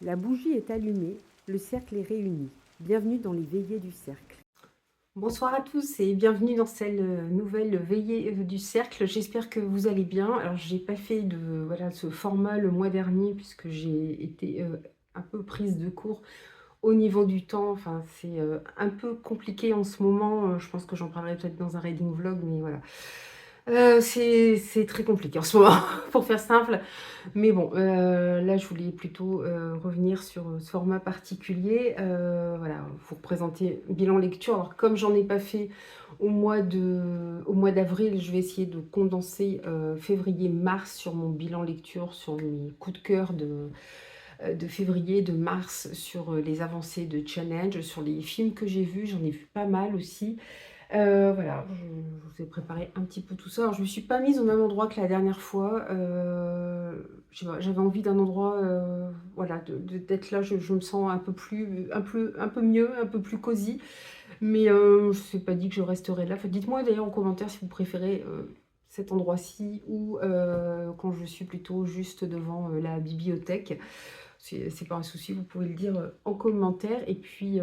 La bougie est allumée, le cercle est réuni. Bienvenue dans les veillées du cercle. Bonsoir à tous et bienvenue dans cette nouvelle veillée du cercle. J'espère que vous allez bien. Alors j'ai pas fait ce format le mois dernier puisque j'ai été un peu prise de court au niveau du temps. Enfin c'est un peu compliqué en ce moment. Je pense que j'en parlerai peut-être dans un reading vlog, mais voilà. C'est très compliqué en ce moment, pour faire simple. Mais bon, là, je voulais plutôt revenir sur ce format particulier. Voilà, vous représenter bilan lecture. Alors, comme j'en ai pas fait au mois d'avril, je vais essayer de condenser février-mars sur mon bilan lecture, sur mes coups de cœur de février, de mars, sur les avancées de challenge, sur les films que j'ai vus. J'en ai vu pas mal aussi. Voilà, je vous ai préparé un petit peu tout ça. Alors, je ne me suis pas mise au même endroit que la dernière fois. Je sais pas, j'avais envie d'un endroit, voilà, d'être là. Je me sens un peu mieux, un peu plus cosy. Mais je ne sais pas dit que je resterai là. Enfin, dites-moi d'ailleurs en commentaire si vous préférez cet endroit-ci ou quand je suis plutôt juste devant la bibliothèque. C'est pas un souci, vous pouvez le dire en commentaire. Et puis,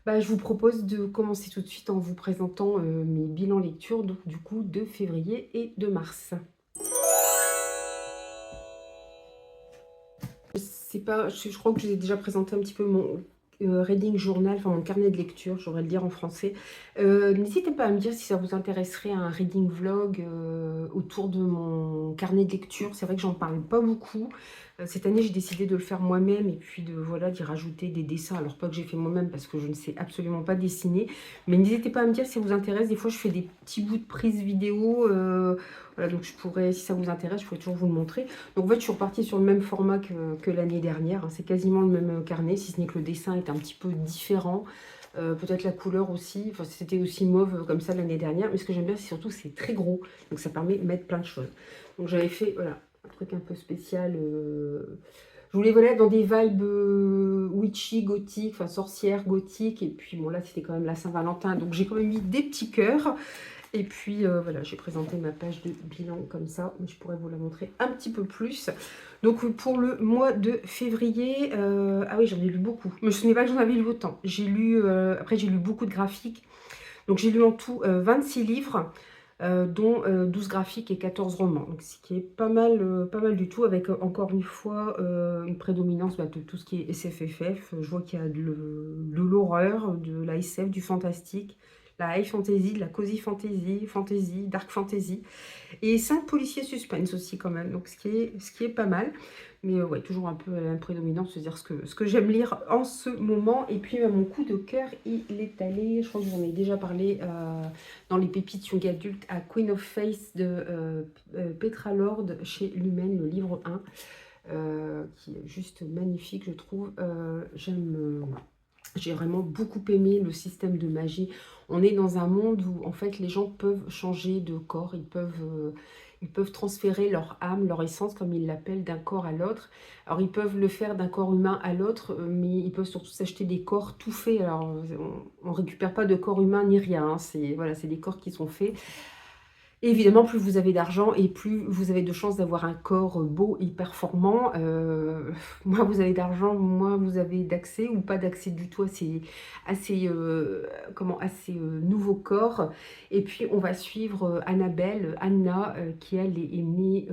je vous propose de commencer tout de suite en vous présentant mes bilans lecture, donc du coup de février et de mars. Je crois que j'ai déjà présenté un petit peu mon reading journal, enfin mon carnet de lecture, j'aurais le dire en français. N'hésitez pas à me dire si ça vous intéresserait un reading vlog autour de mon carnet de lecture. C'est vrai que j'en parle pas beaucoup. Cette année, j'ai décidé de le faire moi-même et puis voilà, d'y rajouter des dessins. Alors pas que j'ai fait moi-même parce que je ne sais absolument pas dessiner. Mais n'hésitez pas à me dire si ça vous intéresse. Des fois, je fais des petits bouts de prise vidéo. Voilà, donc je pourrais, si ça vous intéresse, je pourrais toujours vous le montrer. Donc en fait, je suis repartie sur le même format que l'année dernière. C'est quasiment le même carnet, si ce n'est que le dessin est un petit peu différent. Peut-être la couleur aussi. Enfin, c'était aussi mauve comme ça l'année dernière. Mais ce que j'aime bien, c'est surtout que c'est très gros. Donc ça permet de mettre plein de choses. Donc j'avais fait voilà, un truc un peu spécial. Je voulais voilà, dans des vibes witchy, gothique, enfin sorcière, gothique. Et puis bon, là, c'était quand même la Saint-Valentin. Donc j'ai quand même mis des petits cœurs. Et puis voilà, j'ai présenté ma page de bilan comme ça, mais je pourrais vous la montrer un petit peu plus. Donc pour le mois de février, ah oui, j'en ai lu beaucoup. Je me souviens pas que j'en avais lu autant. J'ai lu, après j'ai lu beaucoup de graphiques. Donc j'ai lu en tout 26 livres, dont 12 graphiques et 14 romans. Donc ce qui est pas mal du tout, avec encore une fois une prédominance de tout ce qui est SFFF. Je vois qu'il y a de l'horreur, de la SF, du fantastique, la high fantasy, de la cozy fantasy, fantasy, dark fantasy. Et 5 policiers suspense aussi quand même, donc ce qui est pas mal. Mais ouais, toujours un peu la prédominance, c'est-à-dire ce que j'aime lire en ce moment. Et puis mon coup de cœur, il est allé, je crois que j'en ai déjà parlé dans les pépites young adultes, à Queen of Faith de Petra Lord chez Lumen, le livre 1, qui est juste magnifique, je trouve. J'ai vraiment beaucoup aimé le système de magie. On est dans un monde où en fait les gens peuvent changer de corps, ils peuvent transférer leur âme, leur essence comme ils l'appellent, d'un corps à l'autre. Alors ils peuvent le faire d'un corps humain à l'autre, mais ils peuvent surtout s'acheter des corps tout faits. Alors on récupère pas de corps humain ni rien, hein. C'est voilà, c'est des corps qui sont faits. Et évidemment, plus vous avez d'argent et plus vous avez de chances d'avoir un corps beau et performant. Moins vous avez d'argent, moins vous avez d'accès ou pas d'accès du tout à ces nouveaux corps. Et puis, on va suivre Anna, qui elle est née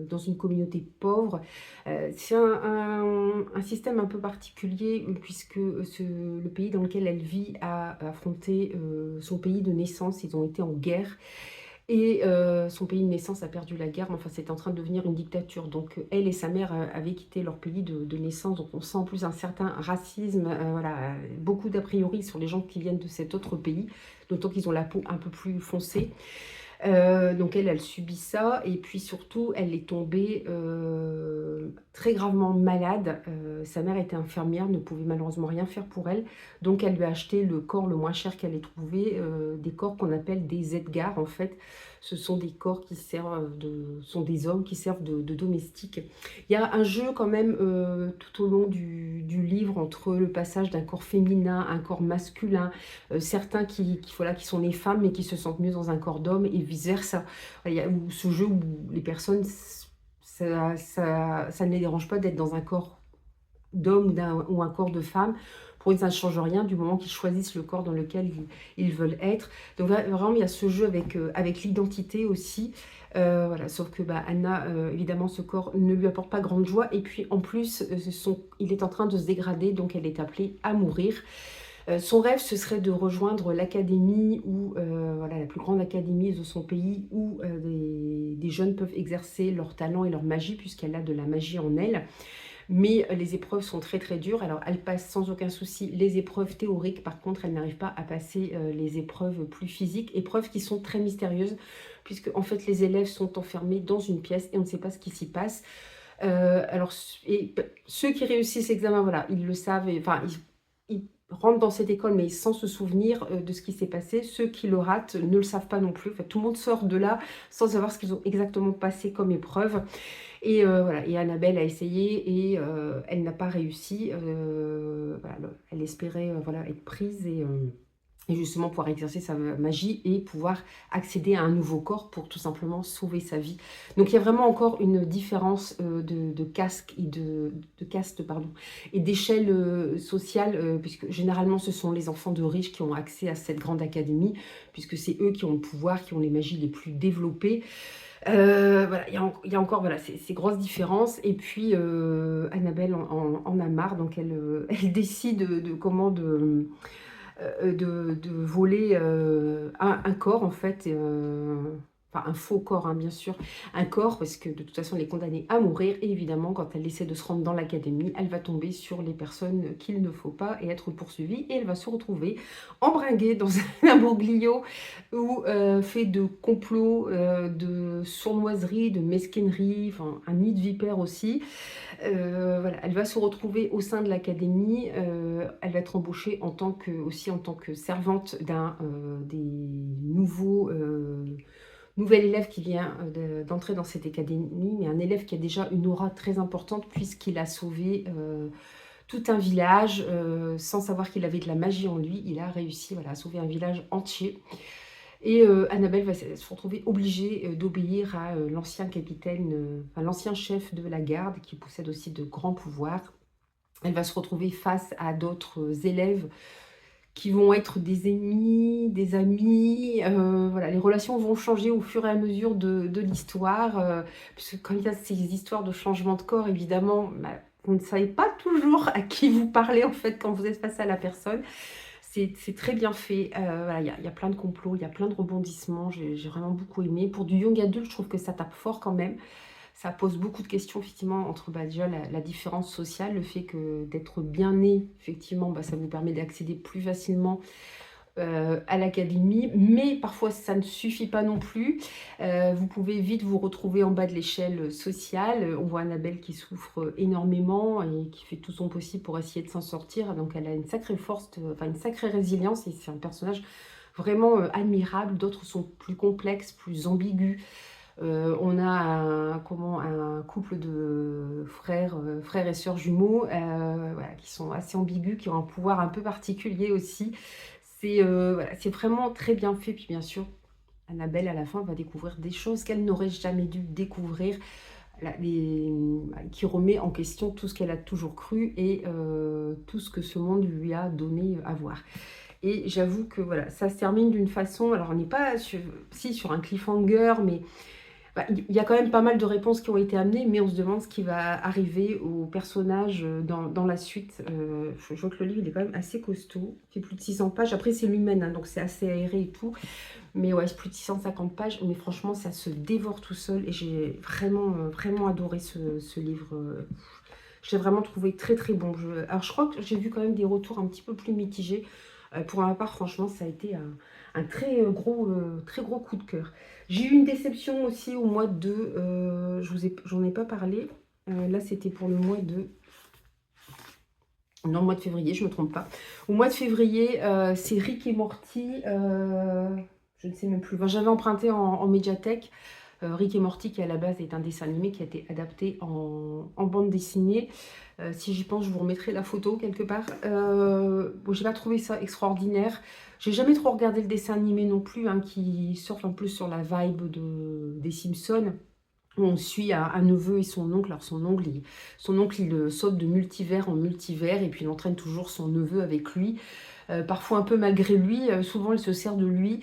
dans une communauté pauvre. C'est un système un peu particulier puisque le pays dans lequel elle vit a affronté son pays de naissance. Ils ont été en guerre. Et son pays de naissance a perdu la guerre, mais enfin c'est en train de devenir une dictature. Donc elle et sa mère avaient quitté leur pays de naissance, donc on sent en plus un certain racisme, voilà, beaucoup d'a priori sur les gens qui viennent de cet autre pays, d'autant qu'ils ont la peau un peu plus foncée. Donc elle subit ça et puis surtout elle est tombée très gravement malade. Sa mère était infirmière, ne pouvait malheureusement rien faire pour elle, donc elle lui a acheté le corps le moins cher qu'elle ait trouvé, des corps qu'on appelle des Edgars en fait. Ce sont des corps qui servent sont des hommes qui servent de domestiques. Il y a un jeu quand même tout au long du livre entre le passage d'un corps féminin à un corps masculin, certains voilà, qui sont les femmes mais qui se sentent mieux dans un corps d'homme et vice-versa. Il y a ce jeu où les personnes, ça ne les dérange pas d'être dans un corps d'homme ou un corps de femme. Pour eux, ça ne change rien du moment qu'ils choisissent le corps dans lequel ils veulent être. Donc vraiment, il y a ce jeu avec l'identité aussi. Voilà, sauf que Anna, évidemment, ce corps ne lui apporte pas grande joie. Et puis en plus, il est en train de se dégrader, donc elle est appelée à mourir. Son rêve, ce serait de rejoindre l'académie, ou voilà, la plus grande académie de son pays, où des jeunes peuvent exercer leur talent et leur magie, puisqu'elle a de la magie en elle. Mais les épreuves sont très très dures. Alors elle passe sans aucun souci les épreuves théoriques. Par contre, elle n'arrive pas à passer les épreuves plus physiques. Épreuves qui sont très mystérieuses, puisque en fait les élèves sont enfermés dans une pièce et on ne sait pas ce qui s'y passe. Alors, ceux qui réussissent l'examen, voilà, ils le savent. Enfin, ils rentrent dans cette école, mais sans se souvenir de ce qui s'est passé. Ceux qui le ratent ne le savent pas non plus. Enfin, tout le monde sort de là sans savoir ce qu'ils ont exactement passé comme épreuve. Et voilà, et Annabelle a essayé et elle n'a pas réussi. Voilà, elle espérait voilà, être prise et justement pouvoir exercer sa magie et pouvoir accéder à un nouveau corps pour tout simplement sauver sa vie. Donc il y a vraiment encore une différence de casque et de caste, pardon, et d'échelle sociale, puisque généralement ce sont les enfants de riches qui ont accès à cette grande académie, puisque c'est eux qui ont le pouvoir, qui ont les magies les plus développées. Voilà, il y a encore voilà, ces grosses différences. Et puis Annabelle en a marre, donc elle décide de voler un corps en fait, enfin un faux corps, hein, bien sûr, un corps, parce que de toute façon elle est condamnée à mourir. Et évidemment, quand elle essaie de se rendre dans l'académie, elle va tomber sur les personnes qu'il ne faut pas et être poursuivie, et elle va se retrouver embringuée dans un imbroglio où fait de complots, de sournoiserie, de mesquinerie, enfin un nid de vipères aussi. Voilà, elle va se retrouver au sein de l'académie. Elle va être embauchée aussi en tant que servante des nouvel élève qui vient d'entrer dans cette académie, mais un élève qui a déjà une aura très importante, puisqu'il a sauvé tout un village sans savoir qu'il avait de la magie en lui. Il a réussi, voilà, à sauver un village entier. Et Annabelle va se retrouver obligée d'obéir à l'ancien capitaine, enfin, l'ancien chef de la garde, qui possède aussi de grands pouvoirs. Elle va se retrouver face à d'autres élèves qui vont être des ennemis, des amis. Voilà, les relations vont changer au fur et à mesure de l'histoire. Puisque quand il y a ces histoires de changement de corps, évidemment, vous ne savez pas toujours à qui vous parlez en fait quand vous êtes face à la personne. C'est très bien fait. Voilà, il y a plein de complots, il y a plein de rebondissements. J'ai vraiment beaucoup aimé. Pour du young adulte, je trouve que ça tape fort quand même. Ça pose beaucoup de questions, effectivement, entre déjà la différence sociale, le fait que d'être bien né, effectivement, ça vous permet d'accéder plus facilement à l'académie, mais parfois ça ne suffit pas non plus. Vous pouvez vite vous retrouver en bas de l'échelle sociale. On voit Annabelle qui souffre énormément et qui fait tout son possible pour essayer de s'en sortir. Donc elle a une sacrée force, enfin une sacrée résilience, et c'est un personnage vraiment admirable. D'autres sont plus complexes, plus ambigus. On a un couple de frères et sœurs jumeaux, voilà, qui sont assez ambigus, qui ont un pouvoir un peu particulier aussi. Voilà, c'est vraiment très bien fait. Puis bien sûr, Annabelle, à la fin, va découvrir des choses qu'elle n'aurait jamais dû découvrir, qui remet en question tout ce qu'elle a toujours cru et tout ce que ce monde lui a donné à voir. Et j'avoue que voilà, ça se termine d'une façon, alors on n'est pas sur un cliffhanger, mais il y a quand même pas mal de réponses qui ont été amenées, mais on se demande ce qui va arriver aux personnages dans la suite. Je vois que le livre il est quand même assez costaud, il fait plus de 600 pages. Après, c'est l'humaine, hein, donc c'est assez aéré et tout. Mais ouais, c'est plus de 650 pages. Mais franchement, ça se dévore tout seul. Et j'ai vraiment, vraiment adoré ce livre. Je l'ai vraiment trouvé très, très bon. Alors, je crois que j'ai vu quand même des retours un petit peu plus mitigés. Pour ma part, franchement, ça a été un très gros coup de cœur. J'ai eu une déception aussi au mois de... j'en ai pas parlé. Là, c'était pour le mois de... Non, le mois de février, je ne me trompe pas. Au mois de février, c'est Rick et Morty. Je ne sais même plus. Enfin, j'avais emprunté en médiathèque. Rick et Morty, qui à la base est un dessin animé qui a été adapté en bande dessinée. Si j'y pense, je vous remettrai la photo quelque part. Bon, j'ai pas trouvé ça extraordinaire. J'ai jamais trop regardé le dessin animé non plus, hein, qui surfe en plus sur la vibe des Simpsons. On suit un neveu et son oncle. Alors son oncle, il saute de multivers en multivers et puis il entraîne toujours son neveu avec lui. Parfois un peu malgré lui, souvent il se sert de lui.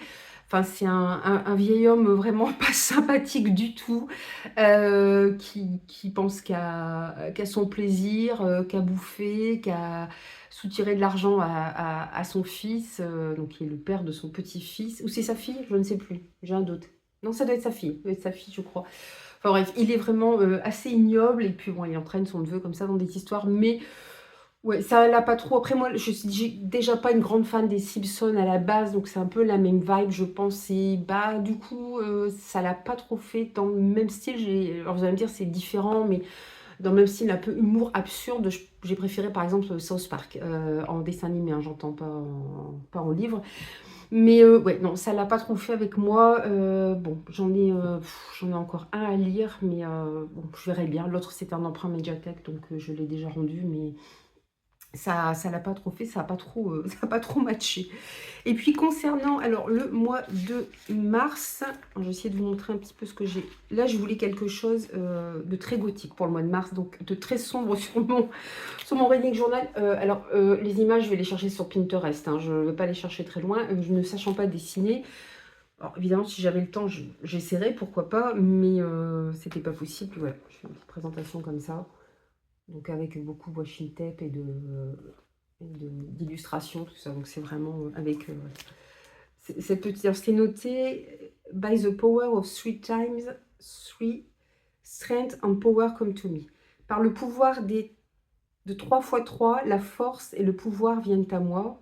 Enfin, c'est un vieil homme vraiment pas sympathique du tout, qui pense qu'à son plaisir, qu'à bouffer, qu'à soutirer de l'argent à son fils, donc qui est le père de son petit-fils. Ou c'est sa fille? Je ne sais plus, j'ai un doute. Non, ça doit être sa fille, ça doit être sa fille, je crois. Enfin bref, il est vraiment assez ignoble et puis bon, il entraîne son neveu comme ça dans des histoires, mais ouais, ça l'a pas trop. Après, moi, je suis déjà pas une grande fan des Simpsons à la base, donc c'est un peu la même vibe, je pense. Et bah, du coup, ça l'a pas trop fait dans le même style. Alors, vous allez me dire, c'est différent, mais dans le même style, un peu humour absurde. J'ai préféré, par exemple, South Park, en dessin animé, hein, j'entends pas en livre. Mais ouais, non, ça l'a pas trop fait avec moi. Bon, j'en ai encore un à lire, mais bon, je verrai bien. L'autre, c'était un emprunt Mediatek, donc je l'ai déjà rendu, mais ça l'a pas trop fait, ça a pas trop, ça a pas trop matché. Et puis concernant alors le mois de mars, je vais essayer de vous montrer un petit peu ce que j'ai. Là, je voulais quelque chose de très gothique pour le mois de mars, donc de très sombre sur mon reading journal. Les images, je vais les chercher sur Pinterest, hein, je ne vais pas les chercher très loin, je ne sachant pas dessiner. Alors évidemment, si j'avais le temps, j'essaierais, pourquoi pas, mais c'était pas possible. Voilà, je fais une petite présentation comme ça. Donc avec beaucoup de washi tape et d'illustrations, tout ça. Donc c'est vraiment avec cette petite... Alors c'est noté by the power of three times, three strength and power come to me. Par le pouvoir de 3 fois 3, la force et le pouvoir viennent à moi.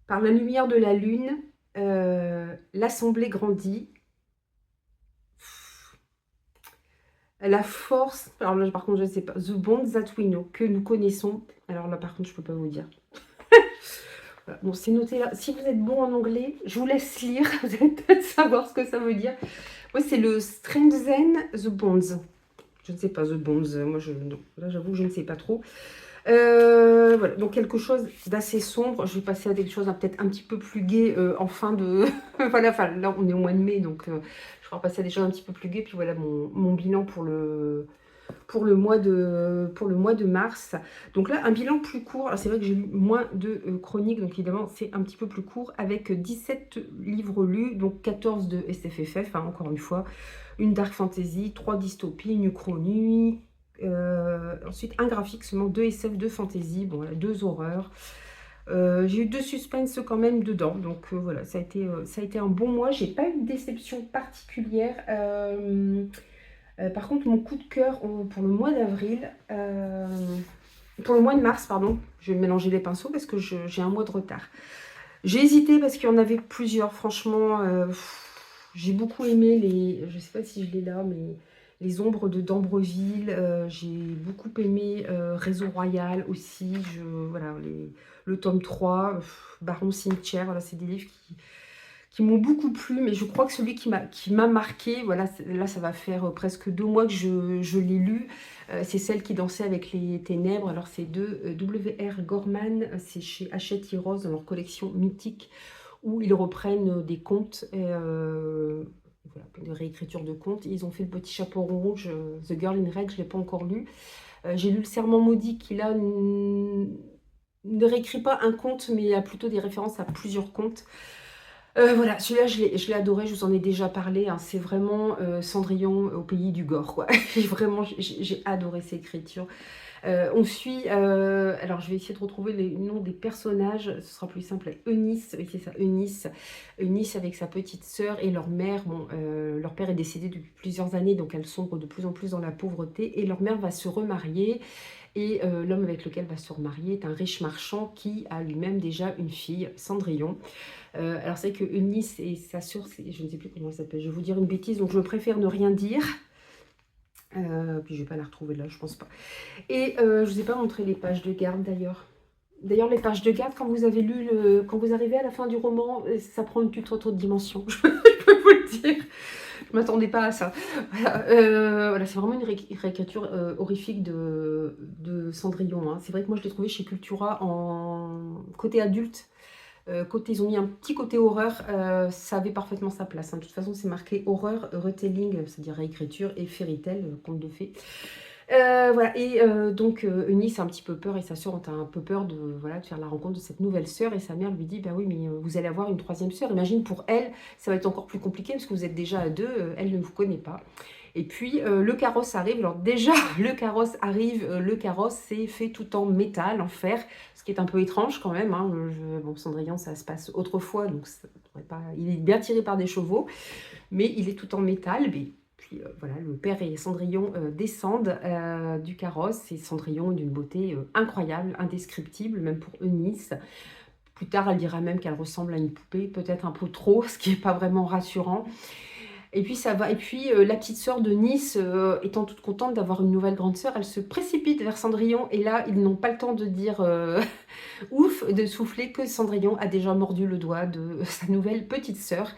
Par la lumière de la lune, l'assemblée grandit. La force, alors là par contre je ne sais pas, the bond that we know, que nous connaissons. Alors là par contre je ne peux pas vous dire. Voilà. Bon, c'est noté là. Si vous êtes bon en anglais, je vous laisse lire. Vous allez peut-être savoir ce que ça veut dire. Moi, c'est le Strengthen the Bonds. Je ne sais pas, The Bonds. Moi, non. Là, j'avoue que je ne sais pas trop. Voilà, donc quelque chose d'assez sombre. Je vais passer à quelque chose peut-être un petit peu plus gai en fin de... voilà, enfin, là, on est au mois de mai, donc je vais passer à des choses un petit peu plus gaies. Puis voilà mon bilan pour le mois de mars. Donc là, un bilan plus court. C'est vrai que j'ai lu moins de chroniques, donc évidemment, c'est un petit peu plus court, avec 17 livres lus, donc 14 de SFFF, hein, encore une fois, une dark fantasy, 3 dystopies, une uchronie, ensuite un graphique, seulement 2 SF, 2 fantasy, bon, voilà, 2 horreurs. J'ai eu 2 suspens quand même dedans, donc voilà, ça a été un bon mois. J'ai pas eu de déception particulière. Par contre, mon coup de cœur pour le mois d'avril, pour le mois de mars, pardon, je vais mélanger les pinceaux parce que j'ai un mois de retard. J'ai hésité parce qu'il y en avait plusieurs, franchement, j'ai beaucoup aimé je ne sais pas si je l'ai là, mais les ombres de d'Ambreville, j'ai beaucoup aimé Réseau Royal aussi, voilà, le tome 3, Baron Cimetière, voilà, c'est des livres qui m'ont beaucoup plu, mais je crois que celui qui m'a marqué, voilà, là ça va faire presque 2 mois que je l'ai lu, c'est Celle qui dansait avec les ténèbres. Alors c'est de W.R. Gorman, c'est chez Hachette Heroes dans leur collection mythique, où ils reprennent des contes, voilà, de réécriture de contes. Ils ont fait Le Petit Chapeau Rouge, The Girl in Red, je ne l'ai pas encore lu. J'ai lu Le Serment Maudit, qui là ne réécrit pas un conte, mais a plutôt des références à plusieurs contes. Voilà, celui-là, je l'ai adoré, je vous en ai déjà parlé, hein. C'est vraiment Cendrillon au pays du gore, quoi. J'ai adoré cette écriture. On suit, alors je vais essayer de retrouver les noms des personnages, ce sera plus simple. Eunice, oui c'est ça, Eunice. Eunice avec sa petite sœur et leur mère. Bon, leur père est décédé depuis plusieurs années, donc elle sombre de plus en plus dans la pauvreté. Et leur mère va se remarier. Et l'homme avec lequel elle va se remarier est un riche marchand qui a lui-même déjà une fille, Cendrillon. Alors c'est vrai que Eunice et sa sœur, je ne sais plus comment elle s'appelle, je vais vous dire une bêtise, donc je préfère ne rien dire. Puis je vais pas la retrouver là, je pense pas. Et je vous ai pas montré les pages de garde d'ailleurs. D'ailleurs, les pages de garde, quand vous avez lu, quand vous arrivez à la fin du roman, ça prend une toute autre dimension. Je peux vous le dire. Je m'attendais pas à ça. Voilà, voilà, c'est vraiment une réécriture horrifique de Cendrillon, hein. C'est vrai que moi je l'ai trouvé chez Cultura en côté adulte. Ils ont mis un petit côté horreur, ça avait parfaitement sa place, hein. De toute façon, c'est marqué horreur, retelling, c'est-à-dire réécriture, et fairy tale, conte de fées. Voilà, et donc Eunice a un petit peu peur et sa sœur ont un peu peur de, voilà, de faire la rencontre de cette nouvelle sœur, et sa mère lui dit: «Bah oui, mais vous allez avoir une troisième sœur. Imagine pour elle, ça va être encore plus compliqué parce que vous êtes déjà à 2, elle ne vous connaît pas». Et puis le carrosse arrive. Alors déjà, le carrosse arrive, le carrosse c'est fait tout en métal, en fer, ce qui est un peu étrange quand même, hein. Bon, Cendrillon, ça se passe autrefois, donc ça devrait pas, il est bien tiré par des chevaux, mais il est tout en métal. Mais puis voilà, le père et Cendrillon descendent du carrosse, et Cendrillon est d'une beauté incroyable, indescriptible, même pour Eunice. Plus tard, elle dira même qu'elle ressemble à une poupée, peut-être un peu trop, ce qui n'est pas vraiment rassurant. Et puis ça va. Et puis la petite sœur de Nice, étant toute contente d'avoir une nouvelle grande sœur, elle se précipite vers Cendrillon. Et là, ils n'ont pas le temps de dire ouf, de souffler, que Cendrillon a déjà mordu le doigt de sa nouvelle petite sœur.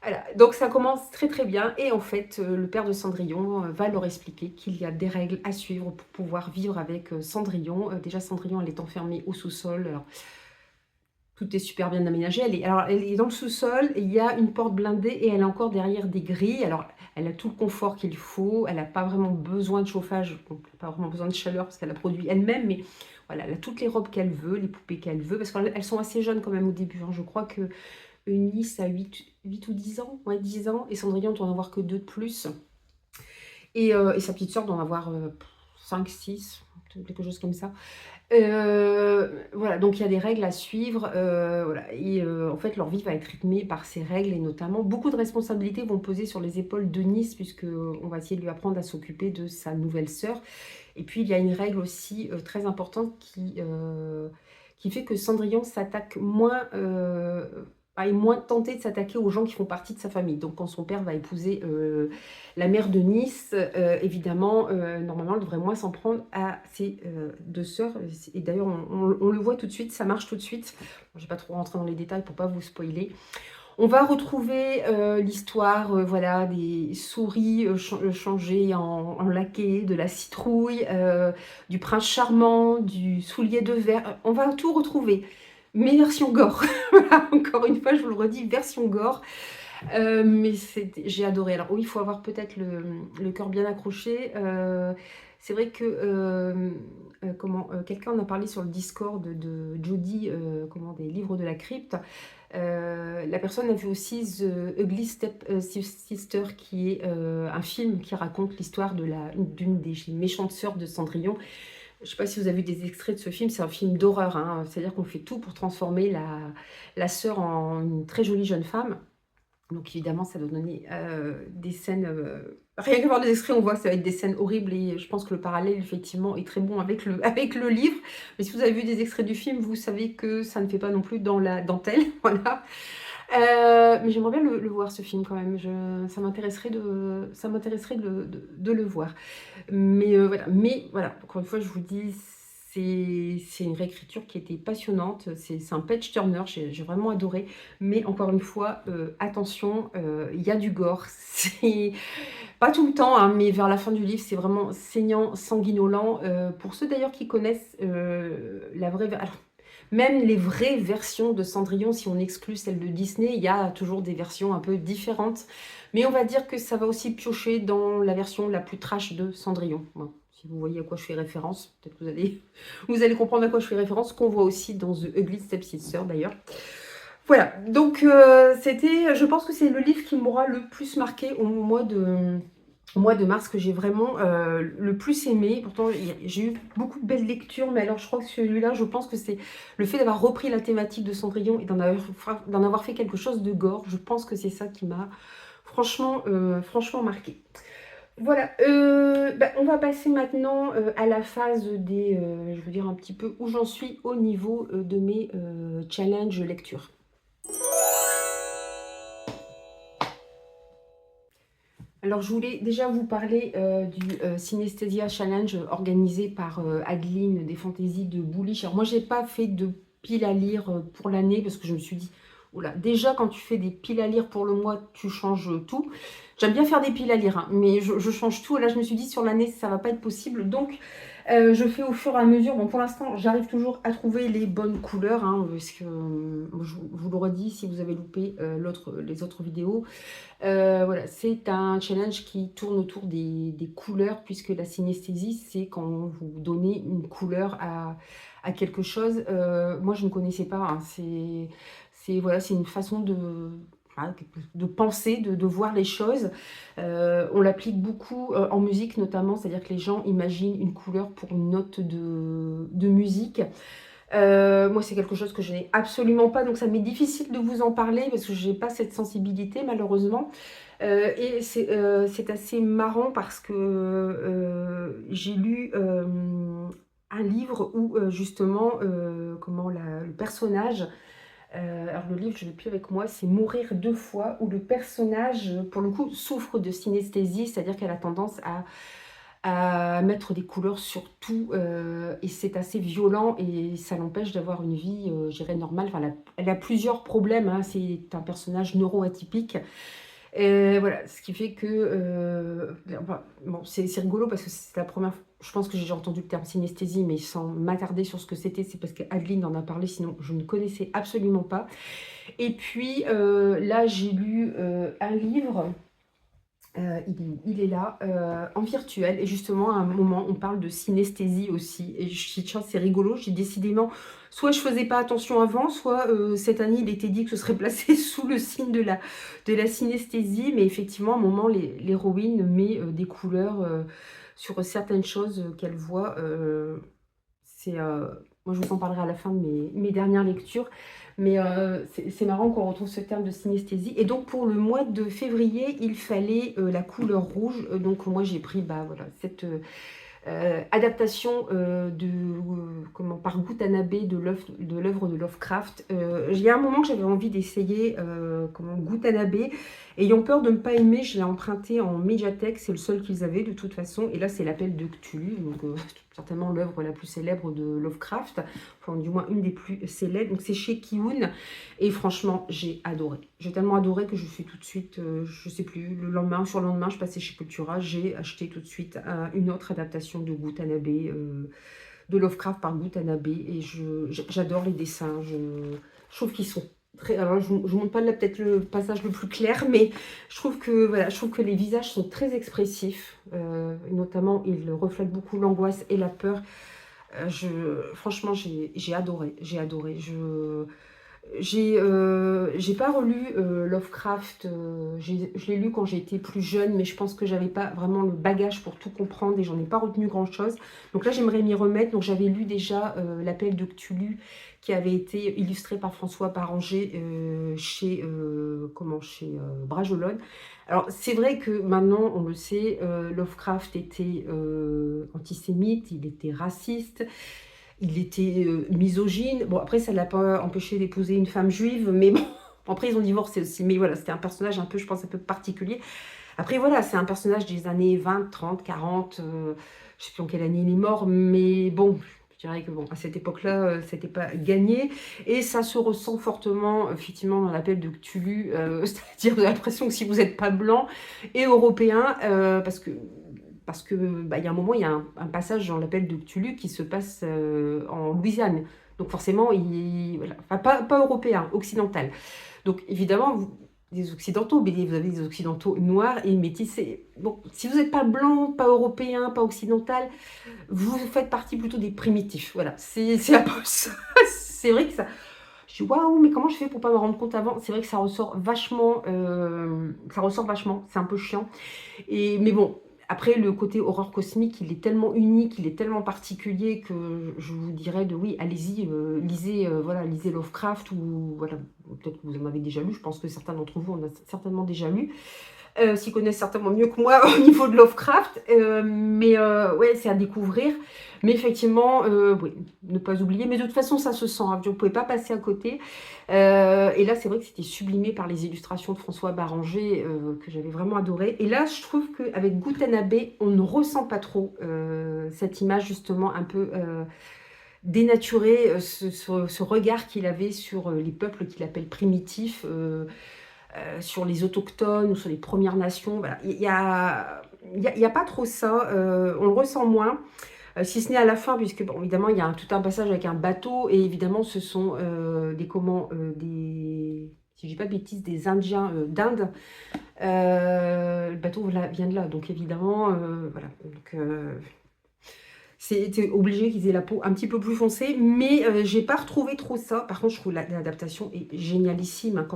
Voilà, donc ça commence très très bien. Et en fait, le père de Cendrillon va leur expliquer qu'il y a des règles à suivre pour pouvoir vivre avec Cendrillon. Déjà, Cendrillon, elle est enfermée au sous-sol. Alors, tout est super bien aménagé. Elle est dans le sous-sol, il y a une porte blindée et elle est encore derrière des grilles. Alors, elle a tout le confort qu'il faut. Elle n'a pas vraiment besoin de chauffage, donc elle n'a pas vraiment besoin de chaleur parce qu'elle a produit elle-même. Mais voilà, elle a toutes les robes qu'elle veut, les poupées qu'elle veut. Parce qu'elles sont assez jeunes quand même au début, hein. Je crois que Eunice a 8 ou 10 ans. Ouais, 10 ans. Et Cendrillon doit en avoir que 2 de plus. Et sa petite sœur doit en avoir 5, 6, quelque chose comme ça. Voilà, donc il y a des règles à suivre, voilà, et en fait, leur vie va être rythmée par ces règles, et notamment beaucoup de responsabilités vont peser sur les épaules de Nice, puisque on va essayer de lui apprendre à s'occuper de sa nouvelle sœur. Et puis il y a une règle aussi très importante qui fait que Cendrillon s'attaque moins, est moins tenté de s'attaquer aux gens qui font partie de sa famille. Donc quand son père va épouser la mère de Nice, évidemment, normalement, elle devrait moins s'en prendre à ses 2 sœurs. Et d'ailleurs, on le voit tout de suite, ça marche tout de suite. Bon, je ne vais pas trop rentrer dans les détails pour ne pas vous spoiler. On va retrouver l'histoire, voilà, des souris changées en laqué, de la citrouille, du prince charmant, du soulier de verre. On va tout retrouver, mais version gore. Voilà, encore une fois, je vous le redis, version gore. Mais j'ai adoré. Alors oui, il faut avoir peut-être le cœur bien accroché. C'est vrai que quelqu'un en a parlé sur le Discord de Jodie, des livres de la crypte. La personne a vu aussi The Ugly Step Sister, qui est un film qui raconte l'histoire d'une des méchantes sœurs de Cendrillon. Je ne sais pas si vous avez vu des extraits de ce film, c'est un film d'horreur, hein. C'est-à-dire qu'on fait tout pour transformer la sœur en une très jolie jeune femme. Donc évidemment, ça doit donner des scènes... rien qu'à voir les extraits, on voit que ça va être des scènes horribles, et je pense que le parallèle, effectivement, est très bon avec le livre. Mais si vous avez vu des extraits du film, vous savez que ça ne fait pas non plus dans la dentelle, voilà. Mais j'aimerais bien le voir, ce film, quand même. Ça m'intéresserait de le voir. Mais voilà, encore une fois, je vous dis, c'est une réécriture qui était passionnante. C'est un page turner, j'ai vraiment adoré. Mais encore une fois, attention, il y a du gore. C'est pas tout le temps, hein, mais vers la fin du livre, c'est vraiment saignant, sanguinolent. Pour ceux d'ailleurs qui connaissent la vraie... Alors, même les vraies versions de Cendrillon, si on exclut celle de Disney, il y a toujours des versions un peu différentes. Mais on va dire que ça va aussi piocher dans la version la plus trash de Cendrillon. Bon, si vous voyez à quoi je fais référence, peut-être que vous allez comprendre à quoi je fais référence, qu'on voit aussi dans The Ugly Stepsister d'ailleurs. Voilà, donc je pense que c'est le livre qui m'aura le plus marqué au mois de mars, que j'ai vraiment le plus aimé. Pourtant, j'ai eu beaucoup de belles lectures, mais alors je crois que celui-là, je pense que c'est le fait d'avoir repris la thématique de Cendrillon et d'en avoir fait quelque chose de gore. Je pense que c'est ça qui m'a franchement marqué. Voilà, on va passer maintenant à la phase des... je vais vous dire un petit peu où j'en suis au niveau de mes challenges lecture. Alors, je voulais déjà vous parler du Synesthésia Challenge organisé par Adeline des Fantaisies de Bullish. Alors, moi, j'ai pas fait de pile à lire pour l'année parce que je me suis dit, oula, déjà, quand tu fais des piles à lire pour le mois, tu changes tout. J'aime bien faire des piles à lire, hein, mais je change tout. Là, je me suis dit, sur l'année, ça va pas être possible. Donc, Je fais au fur et à mesure. Bon, pour l'instant, j'arrive toujours à trouver les bonnes couleurs, hein, parce que je vous l'aurais dit si vous avez loupé les autres vidéos. Voilà, c'est un challenge qui tourne autour des couleurs, puisque la synesthésie, c'est quand vous donnez une couleur à quelque chose. Moi, je ne connaissais pas, hein, voilà, c'est une façon voilà, de penser, de voir les choses. On l'applique beaucoup en musique notamment, c'est-à-dire que les gens imaginent une couleur pour une note de musique. Moi, c'est quelque chose que je n'ai absolument pas, donc ça m'est difficile de vous en parler parce que je n'ai pas cette sensibilité malheureusement. Et c'est assez marrant parce que j'ai lu un livre où justement, comment le personnage, alors le livre je ne l'ai plus avec moi, c'est Mourir deux fois, où le personnage, pour le coup, souffre de synesthésie, c'est-à-dire qu'elle a tendance à mettre des couleurs sur tout, et c'est assez violent et ça l'empêche d'avoir une vie, je dirais, normale. Enfin, elle a plusieurs problèmes, hein, c'est un personnage neuroatypique. Voilà, ce qui fait que, enfin, bon, c'est rigolo parce que c'est la première fois, je pense que j'ai déjà entendu le terme synesthésie, mais sans m'attarder sur ce que c'était, c'est parce qu'Adeline en a parlé, sinon je ne connaissais absolument pas. Et puis là, j'ai lu un livre. Il est là, en virtuel, et justement à un moment on parle de synesthésie aussi, et je dis tiens, c'est rigolo, j'ai décidément, soit je faisais pas attention avant, soit cette année il était dit que ce serait placé sous le signe de la synesthésie, mais effectivement à un moment l'héroïne met des couleurs sur certaines choses qu'elle voit. C'est, moi je vous en parlerai à la fin de mes dernières lectures, mais c'est marrant qu'on retrouve ce terme de synesthésie. Et donc pour le mois de février, il fallait la couleur rouge. Donc moi j'ai pris voilà, cette adaptation par Gutanabe de l'œuvre de Lovecraft. Il y a un moment que j'avais envie d'essayer Gutanabe. Ayant peur de ne pas aimer, je l'ai emprunté en médiathèque, c'est le seul qu'ils avaient de toute façon. Et là, c'est l'Appel de Cthulhu, donc certainement l'œuvre la plus célèbre de Lovecraft, enfin du moins une des plus célèbres. Donc c'est chez Kiun. Et franchement, j'ai adoré. J'ai tellement adoré que je suis tout de suite, je sais plus, sur le lendemain, je passais chez Cultura, j'ai acheté tout de suite une autre adaptation de Gutanabe, de Lovecraft par Gutanabe, et j'adore les dessins. Je trouve qu'ils sont très. Alors, je ne montre pas là peut-être le passage le plus clair, mais je trouve que voilà, je trouve que les visages sont très expressifs, notamment ils reflètent beaucoup l'angoisse et la peur. Franchement, j'ai adoré, j'ai adoré. J'ai pas relu Lovecraft, je l'ai lu quand j'étais plus jeune, mais je pense que j'avais pas vraiment le bagage pour tout comprendre et j'en ai pas retenu grand chose. Donc là j'aimerais m'y remettre. Donc j'avais lu déjà l'Appel de Cthulhu, qui avait été illustré par François Paranger chez Bragelonne. Alors c'est vrai que maintenant on le sait, Lovecraft était antisémite, il était raciste, il était misogyne. Bon, après, ça ne l'a pas empêché d'épouser une femme juive, mais bon, après, ils ont divorcé aussi. Mais voilà, c'était un personnage un peu, je pense, un peu particulier. Après, voilà, c'est un personnage des années 20, 30, 40. Je ne sais plus en quelle année il est mort, mais bon, je dirais que bon, à cette époque-là, c'était pas gagné. Et ça se ressent fortement, effectivement, dans l'appel de Cthulhu. C'est-à-dire, vous avez l'impression que si vous n'êtes pas blanc et européen, parce que il y a un moment, il y a un passage dans l'appel de Cthulhu qui se passe en Louisiane. Donc forcément, voilà. Enfin, pas européen, occidental. Donc évidemment, des occidentaux, mais vous avez des occidentaux noirs et métissés. Bon, si vous n'êtes pas blanc, pas européen, pas occidental, vous faites partie plutôt des primitifs. Voilà, c'est un peu ça. C'est vrai que ça. Je dis waouh, mais comment je fais pour pas me rendre compte avant? C'est vrai que ça ressort vachement. C'est un peu chiant. Mais bon, après, le côté horreur cosmique, il est tellement unique, il est tellement particulier que je vous dirais oui, allez-y, lisez, voilà, lisez Lovecraft, ou voilà, peut-être que vous en avez déjà lu, je pense que certains d'entre vous en ont certainement déjà lu. S'y connaissent certainement mieux que moi au niveau de Lovecraft, mais ouais, c'est à découvrir. Mais effectivement, oui, ne pas oublier. Mais de toute façon, ça se sent, hein, vous ne pouvez pas passer à côté. Et là, c'est vrai que c'était sublimé par les illustrations de François Baranger, que j'avais vraiment adoré. Et là, je trouve qu'avec Gutanabe, on ne ressent pas trop cette image, justement, un peu dénaturée, ce regard qu'il avait sur les peuples qu'il appelle primitifs, sur les autochtones ou sur les Premières Nations. Voilà. Il y a pas trop ça, on le ressent moins. Si ce n'est à la fin, puisque bon, évidemment, il y a tout un passage avec un bateau, et évidemment, ce sont des, si je dis pas de bêtises, des Indiens d'Inde. Le bateau vient de là, donc évidemment, voilà. Donc, c'était obligé qu'ils aient la peau un petit peu plus foncée, mais j'ai pas retrouvé trop ça. Par contre, je trouve l'adaptation est génialissime, hein,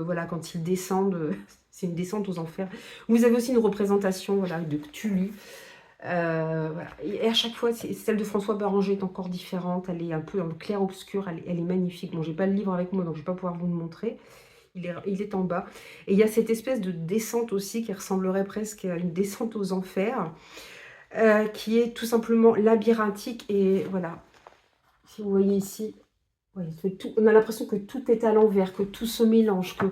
voilà, quand ils descendent, c'est une descente aux enfers. Vous avez aussi une représentation, voilà, de Cthulhu. Voilà. Et à chaque fois, celle de François Béranger est encore différente. Elle est un peu en clair-obscur, elle est magnifique. Bon, j'ai pas le livre avec moi, donc je vais pas pouvoir vous le montrer. Il est en bas. Et il y a cette espèce de descente aussi qui ressemblerait presque à une descente aux enfers. Qui est tout simplement labyrinthique. Et voilà, si vous voyez ici, ouais, on a l'impression que tout est à l'envers, que tout se mélange, que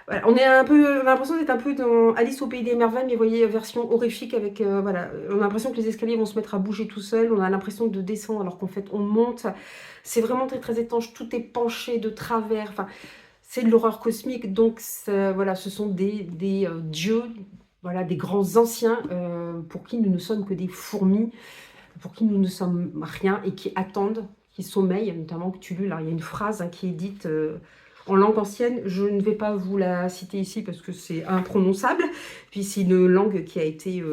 voilà, on a l'impression d'être un peu dans Alice au pays des merveilles, mais vous voyez, version horrifique avec, voilà, on a l'impression que les escaliers vont se mettre à bouger tout seul, on a l'impression de descendre alors qu'en fait on monte. C'est vraiment très très étanche, tout est penché de travers, enfin, c'est de l'horreur cosmique, donc voilà, ce sont des dieux, voilà, des grands anciens pour qui nous ne sommes que des fourmis, pour qui nous ne sommes rien et qui attendent, qui sommeillent, notamment Cthulhu. Là, il y a une phrase hein, qui est dite en langue ancienne, je ne vais pas vous la citer ici parce que c'est imprononçable, puis c'est une langue qui a été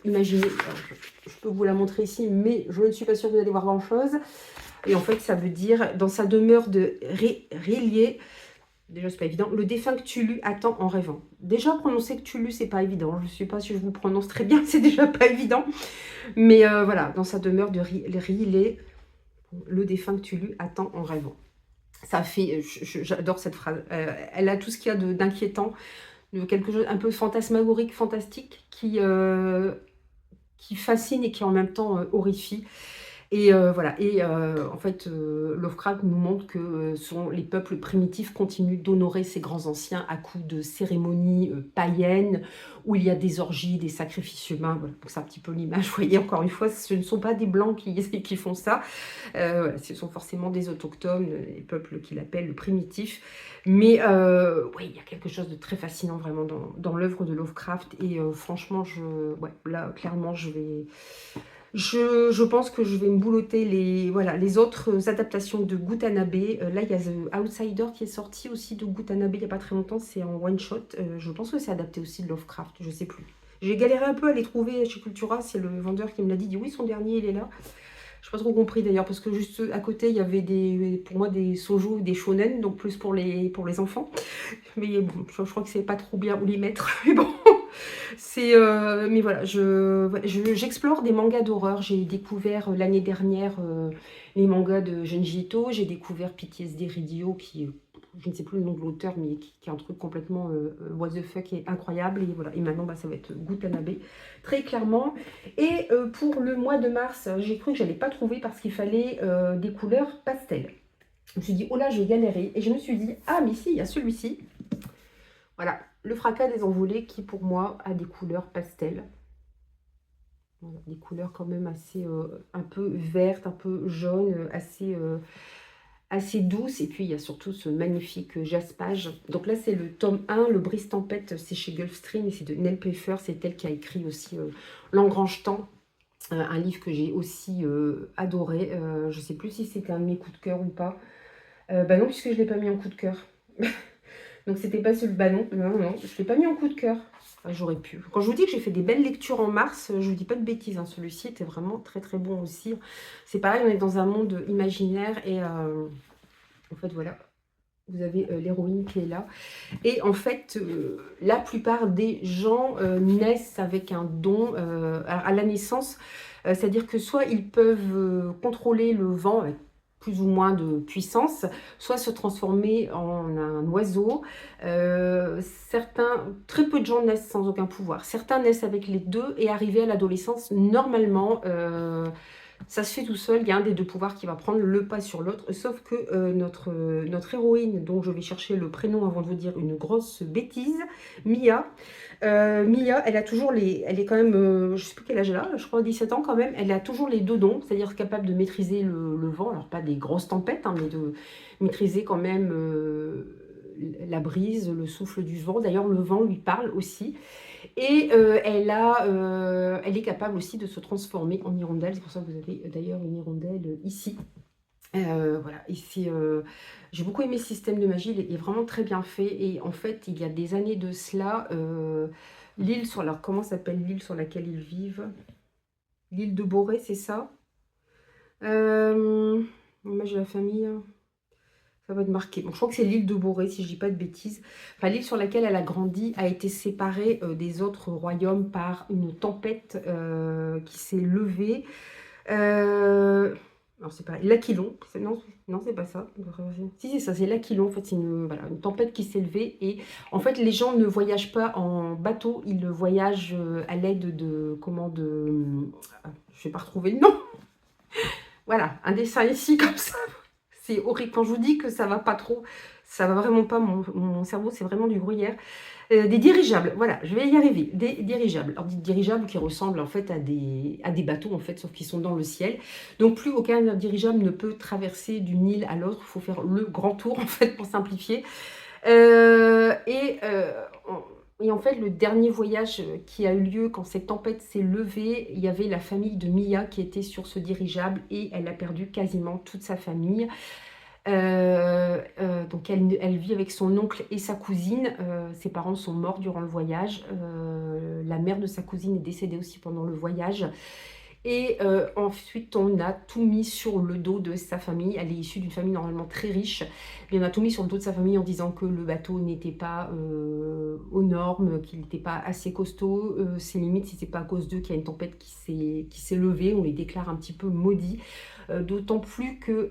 imaginée. Alors, je peux vous la montrer ici, mais je ne suis pas sûre que vous allez voir grand-chose. Et en fait, ça veut dire, dans sa demeure de Rélier, déjà, c'est pas évident. Le défunt Cthulhu attend en rêvant. Déjà, prononcer Cthulhu, c'est pas évident. Je ne sais pas si je vous prononce très bien, c'est déjà pas évident. Mais voilà, dans sa demeure de Riley, le défunt Cthulhu attend en rêvant. Ça fait, j'adore cette phrase. Elle a tout ce qu'il y a d'inquiétant, de quelque chose un peu fantasmagorique, fantastique, qui fascine et qui en même temps horrifie. Et voilà, et en fait, Lovecraft nous montre que les peuples primitifs continuent d'honorer ces grands anciens à coups de cérémonies païennes, où il y a des orgies, des sacrifices humains. Voilà, c'est un petit peu l'image. Vous voyez, encore une fois, ce ne sont pas des Blancs qui font ça. Voilà, ce sont forcément des autochtones, les peuples qu'il appelle primitifs. Mais oui, il y a quelque chose de très fascinant vraiment dans l'œuvre de Lovecraft. Et franchement, ouais, là, clairement, je pense que je vais me boulotter les autres adaptations de Gutanabe. Là, il y a The Outsider qui est sorti aussi de Gutanabe il n'y a pas très longtemps. C'est en one-shot. Je pense que c'est adapté aussi de Lovecraft. Je ne sais plus. J'ai galéré un peu à les trouver chez Cultura. C'est le vendeur qui me l'a dit. Oui, son dernier, il est là. Je n'ai pas trop compris d'ailleurs parce que juste à côté, il y avait pour moi des shoujo, des shonen, donc plus pour les enfants. Mais bon, je crois que c'est pas trop bien où les mettre. Mais bon, mais voilà, j'explore des mangas d'horreur. J'ai découvert l'année dernière les mangas de Junji Ito. J'ai découvert PTSD Radio, qui, je ne sais plus le nom de l'auteur, mais qui est un truc complètement what the fuck, et incroyable. Et voilà, et maintenant, ça va être Gutanabe, très clairement. Et pour le mois de mars, j'ai cru que j'allais pas trouver parce qu'il fallait des couleurs pastel. Je me suis dit, oh là, je vais galérer. Et je me suis dit, ah, mais si, il y a celui-ci. Voilà, le fracas des envolées qui, pour moi, a des couleurs pastel. Voilà, des couleurs quand même assez, un peu vertes, un peu jaunes, assez douces. Et puis, il y a surtout ce magnifique jaspage. Donc là, c'est le tome 1, le Brise Tempête, c'est chez Gulfstream et c'est de Nell Pfeffer. C'est elle qui a écrit aussi L'Engrange-Temps. Un livre que j'ai aussi adoré. Je ne sais plus si c'était un de mes coups de cœur ou pas. Bah non, puisque je ne l'ai pas mis en coup de cœur. Donc c'était pas celui... Bah non, je ne l'ai pas mis en coup de cœur. Enfin, j'aurais pu. Quand je vous dis que j'ai fait des belles lectures en mars, je vous dis pas de bêtises. Hein. Celui-ci était vraiment très très bon aussi. C'est pareil, on est dans un monde imaginaire et en fait voilà, vous avez l'héroïne qui est là. Et en fait, la plupart des gens naissent avec un don à la naissance. C'est-à-dire que soit ils peuvent contrôler le vent avec plus ou moins de puissance, soit se transformer en un oiseau. Très peu de gens naissent sans aucun pouvoir. Certains naissent avec les deux et arrivés à l'adolescence, normalement, ça se fait tout seul. Il y a un des deux pouvoirs qui va prendre le pas sur l'autre. Sauf que notre héroïne, dont je vais chercher le prénom avant de vous dire une grosse bêtise, Mia, elle a toujours elle est quand même, je ne sais plus quel âge elle a, je crois 17 ans quand même, elle a toujours les deux dons, c'est-à-dire capable de maîtriser le vent, alors pas des grosses tempêtes, hein, mais de maîtriser quand même la brise, le souffle du vent. D'ailleurs, le vent lui parle aussi. Et elle est capable aussi de se transformer en hirondelle. C'est pour ça que vous avez d'ailleurs une hirondelle ici. Voilà, et j'ai beaucoup aimé ce système de magie, il est vraiment très bien fait. Et en fait, il y a des années de cela, l'île sur... Alors, comment s'appelle l'île sur laquelle ils vivent? L'île de Boré, c'est ça? L'image de la famille, ça va être marqué. Bon, je crois que c'est l'île de Boré, si je dis pas de bêtises. Enfin, l'île sur laquelle elle a grandi a été séparée des autres royaumes par une tempête qui s'est levée. Non, c'est pas l'Aquilon. Non, non, c'est pas ça. Si, c'est ça, c'est l'Aquilon. En fait, c'est voilà, une tempête qui s'est levée. Et en fait, les gens ne voyagent pas en bateau, ils voyagent à l'aide de... Comment de... Je vais pas retrouver le nom. Voilà, un dessin ici, comme ça. C'est horrible. Quand je vous dis que ça va pas trop, ça va vraiment pas. Mon cerveau, c'est vraiment du gruyère. Des dirigeables, voilà, je vais y arriver. Des dirigeables. Alors, des dirigeables qui ressemblent en fait à des bateaux, en fait, sauf qu'ils sont dans le ciel. Donc, plus aucun dirigeable ne peut traverser d'une île à l'autre. Il faut faire le grand tour, en fait, pour simplifier. Et en fait, le dernier voyage qui a eu lieu quand cette tempête s'est levée, il y avait la famille de Mia qui était sur ce dirigeable et elle a perdu quasiment toute sa famille. Donc elle vit avec son oncle et sa cousine. Ses parents sont morts durant le voyage. La mère de sa cousine est décédée aussi pendant le voyage. Et ensuite, on a tout mis sur le dos de sa famille. Elle est issue d'une famille normalement très riche. Et on a tout mis sur le dos de sa famille en disant que le bateau n'était pas aux normes, qu'il n'était pas assez costaud. C'est limite si c'est pas à cause d'eux qu'il y a une tempête qui s'est levée. On les déclare un petit peu maudits. D'autant plus que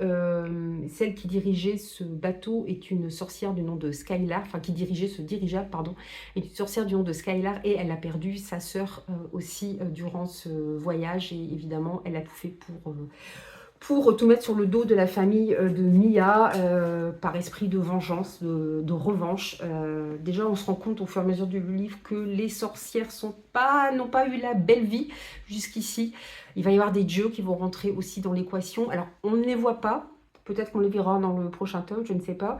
celle qui dirigeait ce bateau est une sorcière du nom de Skylar, enfin qui dirigeait ce dirigeable, pardon, est une sorcière du nom de Skylar et elle a perdu sa sœur aussi durant ce voyage et évidemment elle a tout fait pour tout mettre sur le dos de la famille de Mia par esprit de vengeance, de revanche. Déjà, on se rend compte au fur et à mesure du livre que les sorcières n'ont pas eu la belle vie jusqu'ici. Il va y avoir des dieux qui vont rentrer aussi dans l'équation. Alors, on ne les voit pas. Peut-être qu'on les verra dans le prochain tome, je ne sais pas.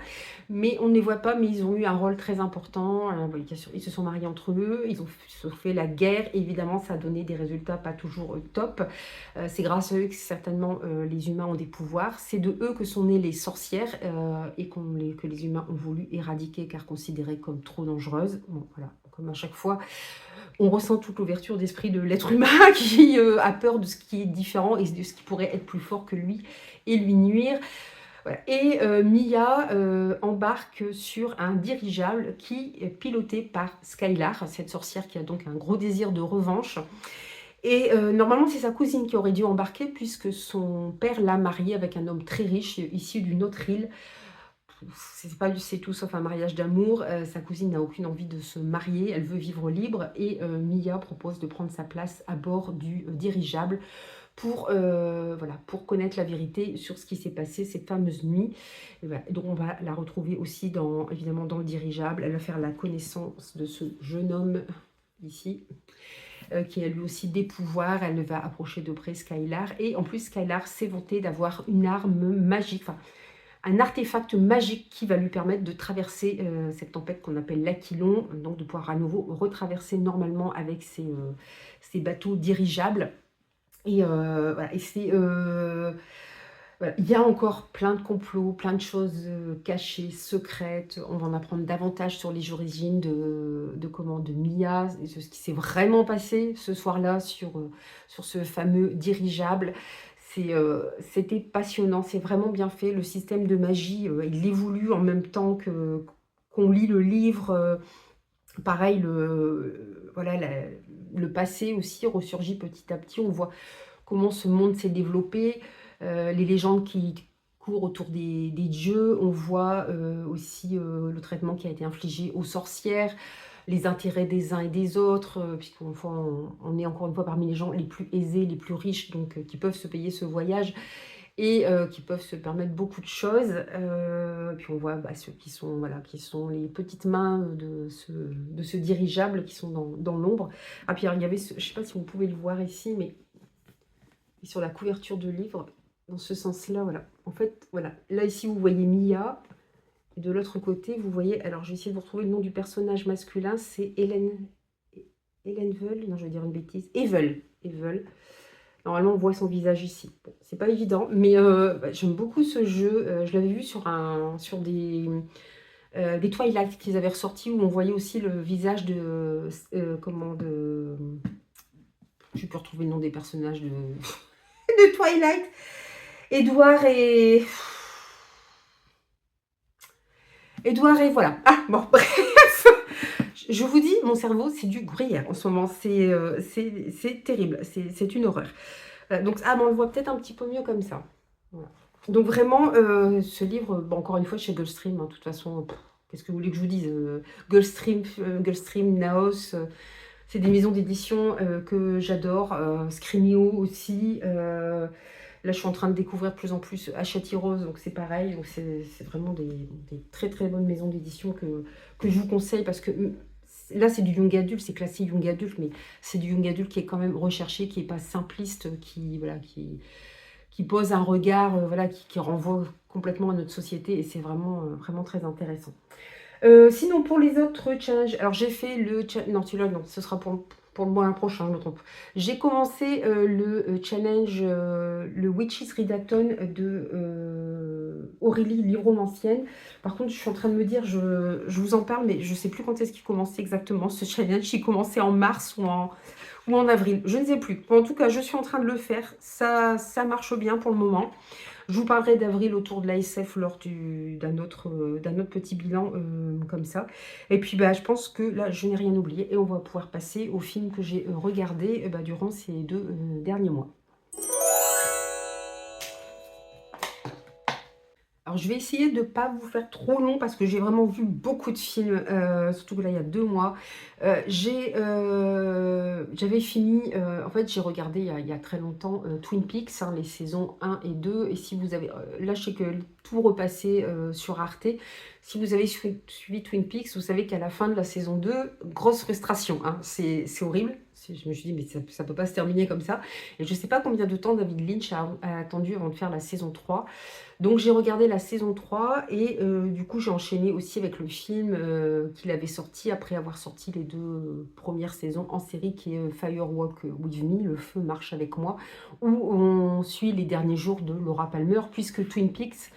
Mais on ne les voit pas, mais ils ont eu un rôle très important. Ils se sont mariés entre eux, ils ont fait la guerre. Évidemment, ça a donné des résultats pas toujours top. C'est grâce à eux que certainement les humains ont des pouvoirs. C'est de eux que sont nées les sorcières et que les humains ont voulu éradiquer car considérées comme trop dangereuses. Bon, voilà, comme à chaque fois, on ressent toute l'ouverture d'esprit de l'être humain qui a peur de ce qui est différent et de ce qui pourrait être plus fort que lui et lui nuire. Voilà. Et Mia embarque sur un dirigeable qui est piloté par Skylar, cette sorcière qui a donc un gros désir de revanche. Et normalement, c'est sa cousine qui aurait dû embarquer puisque son père l'a mariée avec un homme très riche, issu d'une autre île. C'est tout sauf un mariage d'amour. Sa cousine n'a aucune envie de se marier, elle veut vivre libre. Et Mia propose de prendre sa place à bord du dirigeable voilà, pour connaître la vérité sur ce qui s'est passé cette fameuse nuit. Et voilà. Donc on va la retrouver aussi évidemment dans le dirigeable. Elle va faire la connaissance de ce jeune homme ici. Qui a lui aussi des pouvoirs. Elle va approcher de près Skylar. Et en plus, Skylar s'est vanté d'avoir une arme magique, enfin, un artefact magique qui va lui permettre de traverser cette tempête qu'on appelle l'Aquilon, donc de pouvoir à nouveau retraverser normalement avec ces bateaux dirigeables. Et voilà, et voilà. Il y a encore plein de complots, plein de choses cachées, secrètes. On va en apprendre davantage sur les origines de Mia, et ce qui s'est vraiment passé ce soir-là sur ce fameux dirigeable. C'était passionnant, c'est vraiment bien fait. Le système de magie, il évolue en même temps qu'on lit le livre. Pareil, voilà, le passé aussi ressurgit petit à petit. On voit comment ce monde s'est développé, les légendes qui courent autour des dieux. On voit aussi le traitement qui a été infligé aux sorcières, les intérêts des uns et des autres, puisqu'on est encore une fois parmi les gens les plus aisés, les plus riches, donc qui peuvent se payer ce voyage et qui peuvent se permettre beaucoup de choses. Puis on voit ceux qui sont les petites mains de ce dirigeable qui sont dans l'ombre. Ah, puis alors, il y avait, je ne sais pas si vous pouvez le voir ici, mais sur la couverture de livre, dans ce sens-là, voilà. En fait, voilà. Là, ici, vous voyez Mia. Et de l'autre côté, vous voyez, alors je vais essayer de vous retrouver le nom du personnage masculin, c'est Hélène Veul, non je vais dire une bêtise, Evel. Evel. Normalement, on voit son visage ici. Bon, c'est pas évident, mais j'aime beaucoup ce jeu. Je l'avais vu sur des Twilight qu'ils avaient ressortis où on voyait aussi le visage de... Je peux retrouver le nom des personnages de, de Twilight. Edouard et voilà. Ah, bon, bref. Je vous dis, mon cerveau, c'est du gruyère en ce moment. C'est terrible. C'est une horreur. Donc, ah, mais on le voit peut-être un petit peu mieux comme ça. Voilà. Donc, vraiment, ce livre, bon, encore une fois, chez Gulfstream, hein, de toute façon, qu'est-ce que vous voulez que je vous dise Gulfstream, Naos, c'est des maisons d'édition que j'adore. Screamio aussi. Là, je suis en train de découvrir de plus en plus Hachette Rose, donc c'est pareil. Donc, c'est vraiment des très très bonnes maisons d'édition que je vous conseille parce que là, c'est du young adulte, c'est classé young adulte, mais c'est du young adulte qui est quand même recherché, qui n'est pas simpliste, qui pose un regard, voilà, qui renvoie complètement à notre société et c'est vraiment, vraiment très intéressant. Sinon, pour les autres challenges, alors j'ai fait le challenge, non, celui-là, non, ce sera pour le mois prochain, je me trompe. J'ai commencé le challenge, le Witches Readathon de Aurélie l'Hiromancienne. Par contre, je suis en train de me dire, je vous en parle, mais je ne sais plus quand est-ce qu'il commençait exactement ce challenge. Il commençait en mars ou en avril, je ne sais plus. En tout cas, je suis en train de le faire. Ça marche bien pour le moment. Je vous parlerai d'avril autour de l'ASF lors d'un autre petit bilan comme ça. Et puis, bah, je pense que là, je n'ai rien oublié et on va pouvoir passer au film que j'ai regardé durant ces 2 derniers mois. Alors, je vais essayer de ne pas vous faire trop long parce que j'ai vraiment vu beaucoup de films, surtout que là, il y a 2 mois. J'avais fini, en fait, j'ai regardé il y a très longtemps Twin Peaks, hein, les saisons 1 et 2. Et si vous avez, là, je sais que tout repassé sur Arte. Si vous avez suivi Twin Peaks, vous savez qu'à la fin de la saison 2, grosse frustration, hein, c'est horrible. Je me suis dit, mais ça ne peut pas se terminer comme ça. Et je ne sais pas combien de temps David Lynch a attendu avant de faire la saison 3. Donc j'ai regardé la saison 3 et du coup j'ai enchaîné aussi avec le film qu'il avait sorti après avoir sorti les 2 premières saisons en série qui est Firewalk With Me, Le feu marche avec moi, où on suit les derniers jours de Laura Palmer puisque Twin Peaks,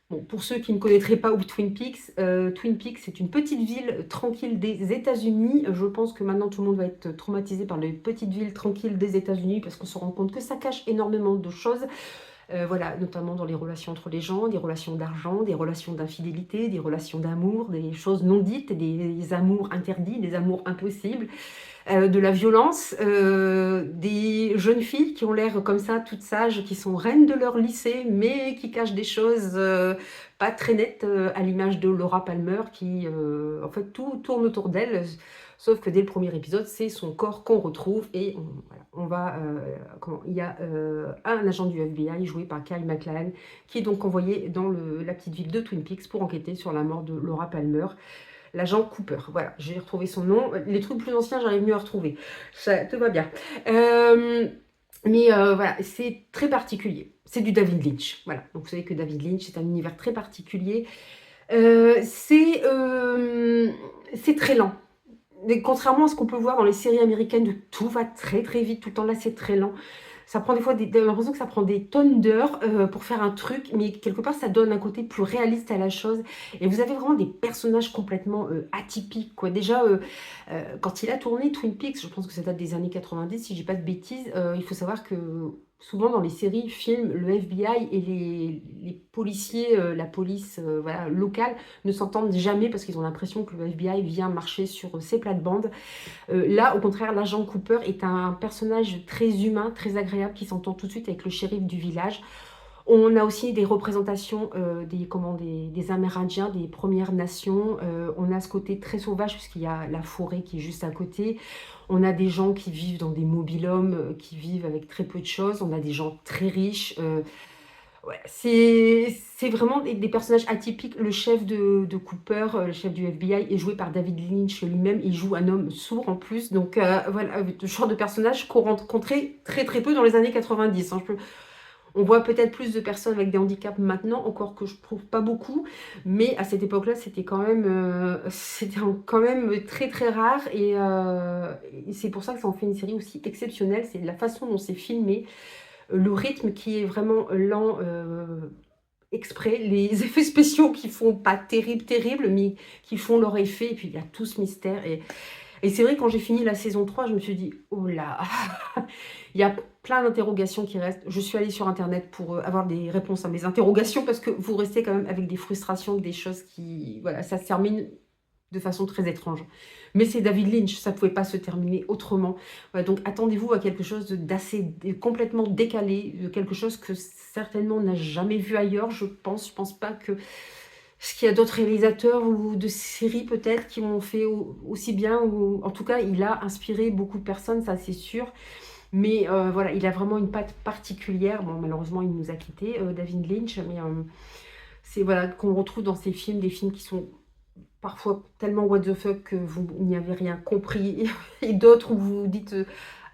bon, pour ceux qui ne connaîtraient pas Twin Peaks, c'est une petite ville tranquille des États-Unis. Je pense que maintenant tout le monde va être traumatisé par les petites villes tranquilles des États-Unis parce qu'on se rend compte que ça cache énormément de choses. Voilà, notamment dans les relations entre les gens, des relations d'argent, des relations d'infidélité, des relations d'amour, des choses non dites, des amours interdits, des amours impossibles, de la violence, des jeunes filles qui ont l'air comme ça, toutes sages, qui sont reines de leur lycée, mais qui cachent des choses pas très nettes, à l'image de Laura Palmer, qui, en fait, tout tourne autour d'elle. Sauf que dès le premier épisode, c'est son corps qu'on retrouve et il y a un agent du FBI joué par Kyle MacLachlan qui est donc envoyé dans la petite ville de Twin Peaks pour enquêter sur la mort de Laura Palmer. L'agent Cooper, voilà, j'ai retrouvé son nom. Les trucs plus anciens, j'arrive mieux à retrouver. Ça te va bien. Mais voilà, c'est très particulier. C'est du David Lynch. Voilà, donc vous savez que David Lynch, c'est un univers très particulier. C'est très lent. Mais contrairement à ce qu'on peut voir dans les séries américaines où tout va très très vite, tout le temps là c'est très lent. Ça prend des fois l'impression que ça prend des tonnes d'heures pour faire un truc, mais quelque part ça donne un côté plus réaliste à la chose. Et vous avez vraiment des personnages complètement atypiques, quoi. Déjà, quand il a tourné Twin Peaks, je pense que ça date des années 90, si je dis pas de bêtises, il faut savoir que souvent dans les séries, films, le FBI et les policiers, la police voilà, locale ne s'entendent jamais parce qu'ils ont l'impression que le FBI vient marcher sur ses plates-bandes. Là, au contraire, l'agent Cooper est un personnage très humain, très agréable, qui s'entend tout de suite avec le shérif du village. On a aussi des représentations des Amérindiens, des Premières Nations. On a ce côté très sauvage puisqu'il y a la forêt qui est juste à côté. On a des gens qui vivent dans des mobil-homes, qui vivent avec très peu de choses. On a des gens très riches. Ouais, c'est vraiment des personnages atypiques. Le chef de Cooper, le chef du FBI, est joué par David Lynch lui-même. Il joue un homme sourd en plus. Donc voilà, le genre de personnage qu'on rencontrait très très peu dans les années 90. Hein. On voit peut-être plus de personnes avec des handicaps maintenant, encore que je trouve pas beaucoup, mais à cette époque-là, c'était quand même très très rare et c'est pour ça que ça en fait une série aussi exceptionnelle. C'est la façon dont c'est filmé, le rythme qui est vraiment lent, exprès, les effets spéciaux qui font pas terribles, mais qui font leur effet, et puis il y a tout ce mystère. Et c'est vrai, quand j'ai fini la saison 3, je me suis dit, oh là, il y a plein d'interrogations qui restent. Je suis allée sur Internet pour avoir des réponses à mes interrogations, parce que vous restez quand même avec des frustrations, des choses qui... Voilà, ça se termine de façon très étrange. Mais c'est David Lynch, ça ne pouvait pas se terminer autrement. Voilà, donc attendez-vous à quelque chose d'assez complètement décalé, de quelque chose que certainement on n'a jamais vu ailleurs, je pense. Je pense pas que... Est-ce qu'il y a d'autres réalisateurs ou de séries peut-être qui ont fait aussi bien, ou en tout cas il a inspiré beaucoup de personnes, ça c'est sûr. Mais voilà, il a vraiment une patte particulière. Bon, malheureusement il nous a quittés, David Lynch, mais c'est voilà, qu'on retrouve dans ses films, des films qui sont parfois tellement what the fuck que vous n'y avez rien compris, et d'autres où vous vous dites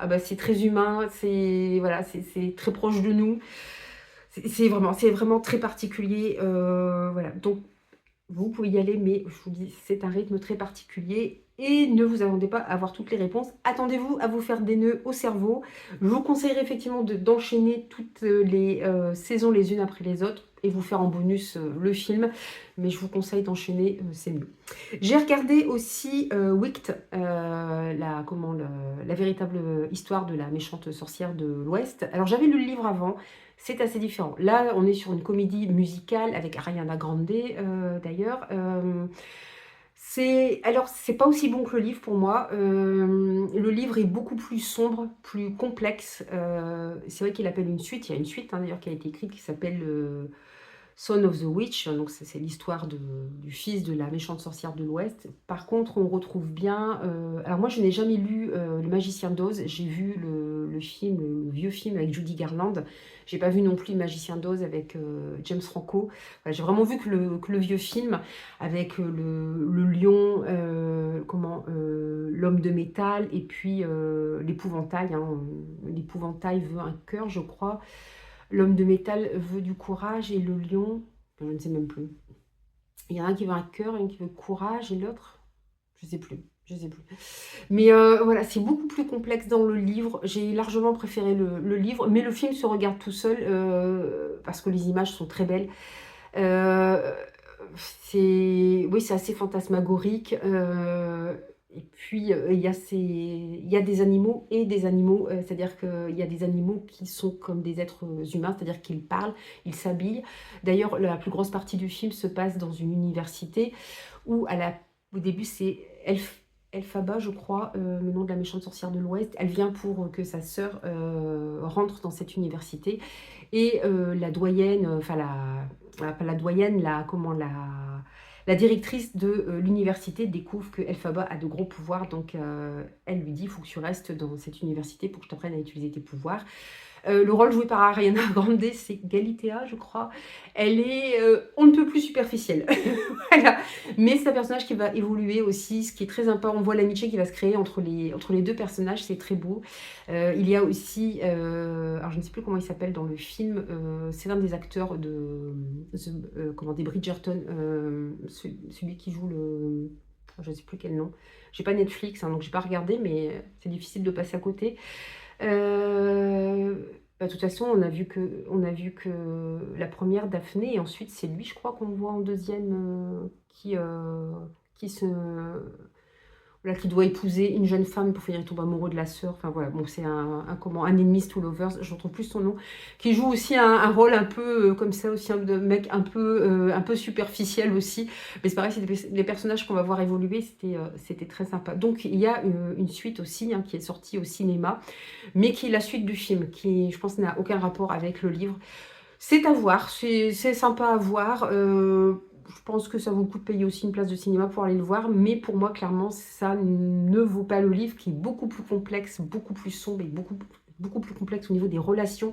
ah bah c'est très humain, c'est voilà, c'est très proche de nous. C'est vraiment très particulier, voilà. Donc vous pouvez y aller, mais je vous dis, c'est un rythme très particulier et ne vous attendez pas à avoir toutes les réponses. Attendez-vous à vous faire des nœuds au cerveau. Je vous conseillerais effectivement d'enchaîner toutes les saisons les unes après les autres et vous faire en bonus le film, mais je vous conseille d'enchaîner, c'est mieux. J'ai regardé aussi Wicked, la véritable histoire de la méchante sorcière de l'Ouest. Alors j'avais lu le livre avant. C'est assez différent. Là, on est sur une comédie musicale avec Ariana Grande, d'ailleurs. C'est pas aussi bon que le livre pour moi. Le livre est beaucoup plus sombre, plus complexe. C'est vrai qu'il appelle une suite. Il y a une suite, hein, d'ailleurs, qui a été écrite, qui s'appelle Son of the Witch. Donc c'est l'histoire du fils de la méchante sorcière de l'Ouest. Par contre, on retrouve bien... alors moi, je n'ai jamais lu Le Magicien d'Oz. J'ai vu le film, le vieux film avec Judy Garland. J'ai pas vu non plus Le Magicien d'Oz avec James Franco. Voilà, j'ai vraiment vu que le vieux film avec le lion, l'homme de métal et puis l'épouvantail. Hein, l'épouvantail veut un cœur, je crois. L'homme de métal veut du courage et le lion, je ne sais même plus. Il y en a un qui veut un cœur, un qui veut courage et l'autre, je sais plus. Je sais plus. Mais voilà, c'est beaucoup plus complexe dans le livre. J'ai largement préféré le livre, mais le film se regarde tout seul parce que les images sont très belles. Oui, c'est assez fantasmagorique. Et puis, il y a des animaux et des animaux. C'est-à-dire qu'il y a des animaux qui sont comme des êtres humains, c'est-à-dire qu'ils parlent, ils s'habillent. D'ailleurs, la plus grosse partie du film se passe dans une université où, au début, c'est Elphaba, je crois, le nom de la méchante sorcière de l'Ouest. Elle vient pour que sa sœur rentre dans cette université. Et la doyenne, enfin pas la doyenne, la directrice de l'université découvre que Elphaba a de gros pouvoirs. Donc elle lui dit, il faut que tu restes dans cette université pour que je t'apprenne à utiliser tes pouvoirs. Le rôle joué par Ariana Grande, c'est Galitea, je crois. Elle est on ne peut plus superficielle. Voilà. Mais c'est un personnage qui va évoluer aussi, ce qui est très sympa. On voit l'amitié qui va se créer entre les deux personnages, c'est très beau. Il y a aussi, alors je ne sais plus comment il s'appelle dans le film, c'est l'un des acteurs des Bridgerton, celui qui joue je ne sais plus quel nom. J'ai pas Netflix, hein, donc j'ai pas regardé, mais c'est difficile de passer à côté. De toute façon, on a vu que la première, Daphné, et ensuite c'est lui, je crois, qu'on voit en deuxième, qui doit épouser une jeune femme pour finir tomber amoureux de la sœur. Enfin voilà, bon, c'est un enemies to lovers, je ne retrouve plus son nom, qui joue aussi un rôle un peu comme ça, aussi de mec un peu superficiel aussi. Mais c'est pareil, c'est les personnages qu'on va voir évoluer, c'était très sympa. Donc il y a une suite aussi, hein, qui est sortie au cinéma, mais qui est la suite du film, qui je pense n'a aucun rapport avec le livre. C'est à voir, c'est sympa à voir. Je pense que ça vaut le coup de payer aussi une place de cinéma pour aller le voir, mais pour moi, clairement, ça ne vaut pas le livre, qui est beaucoup plus complexe, beaucoup plus sombre et beaucoup plus complexe au niveau des relations,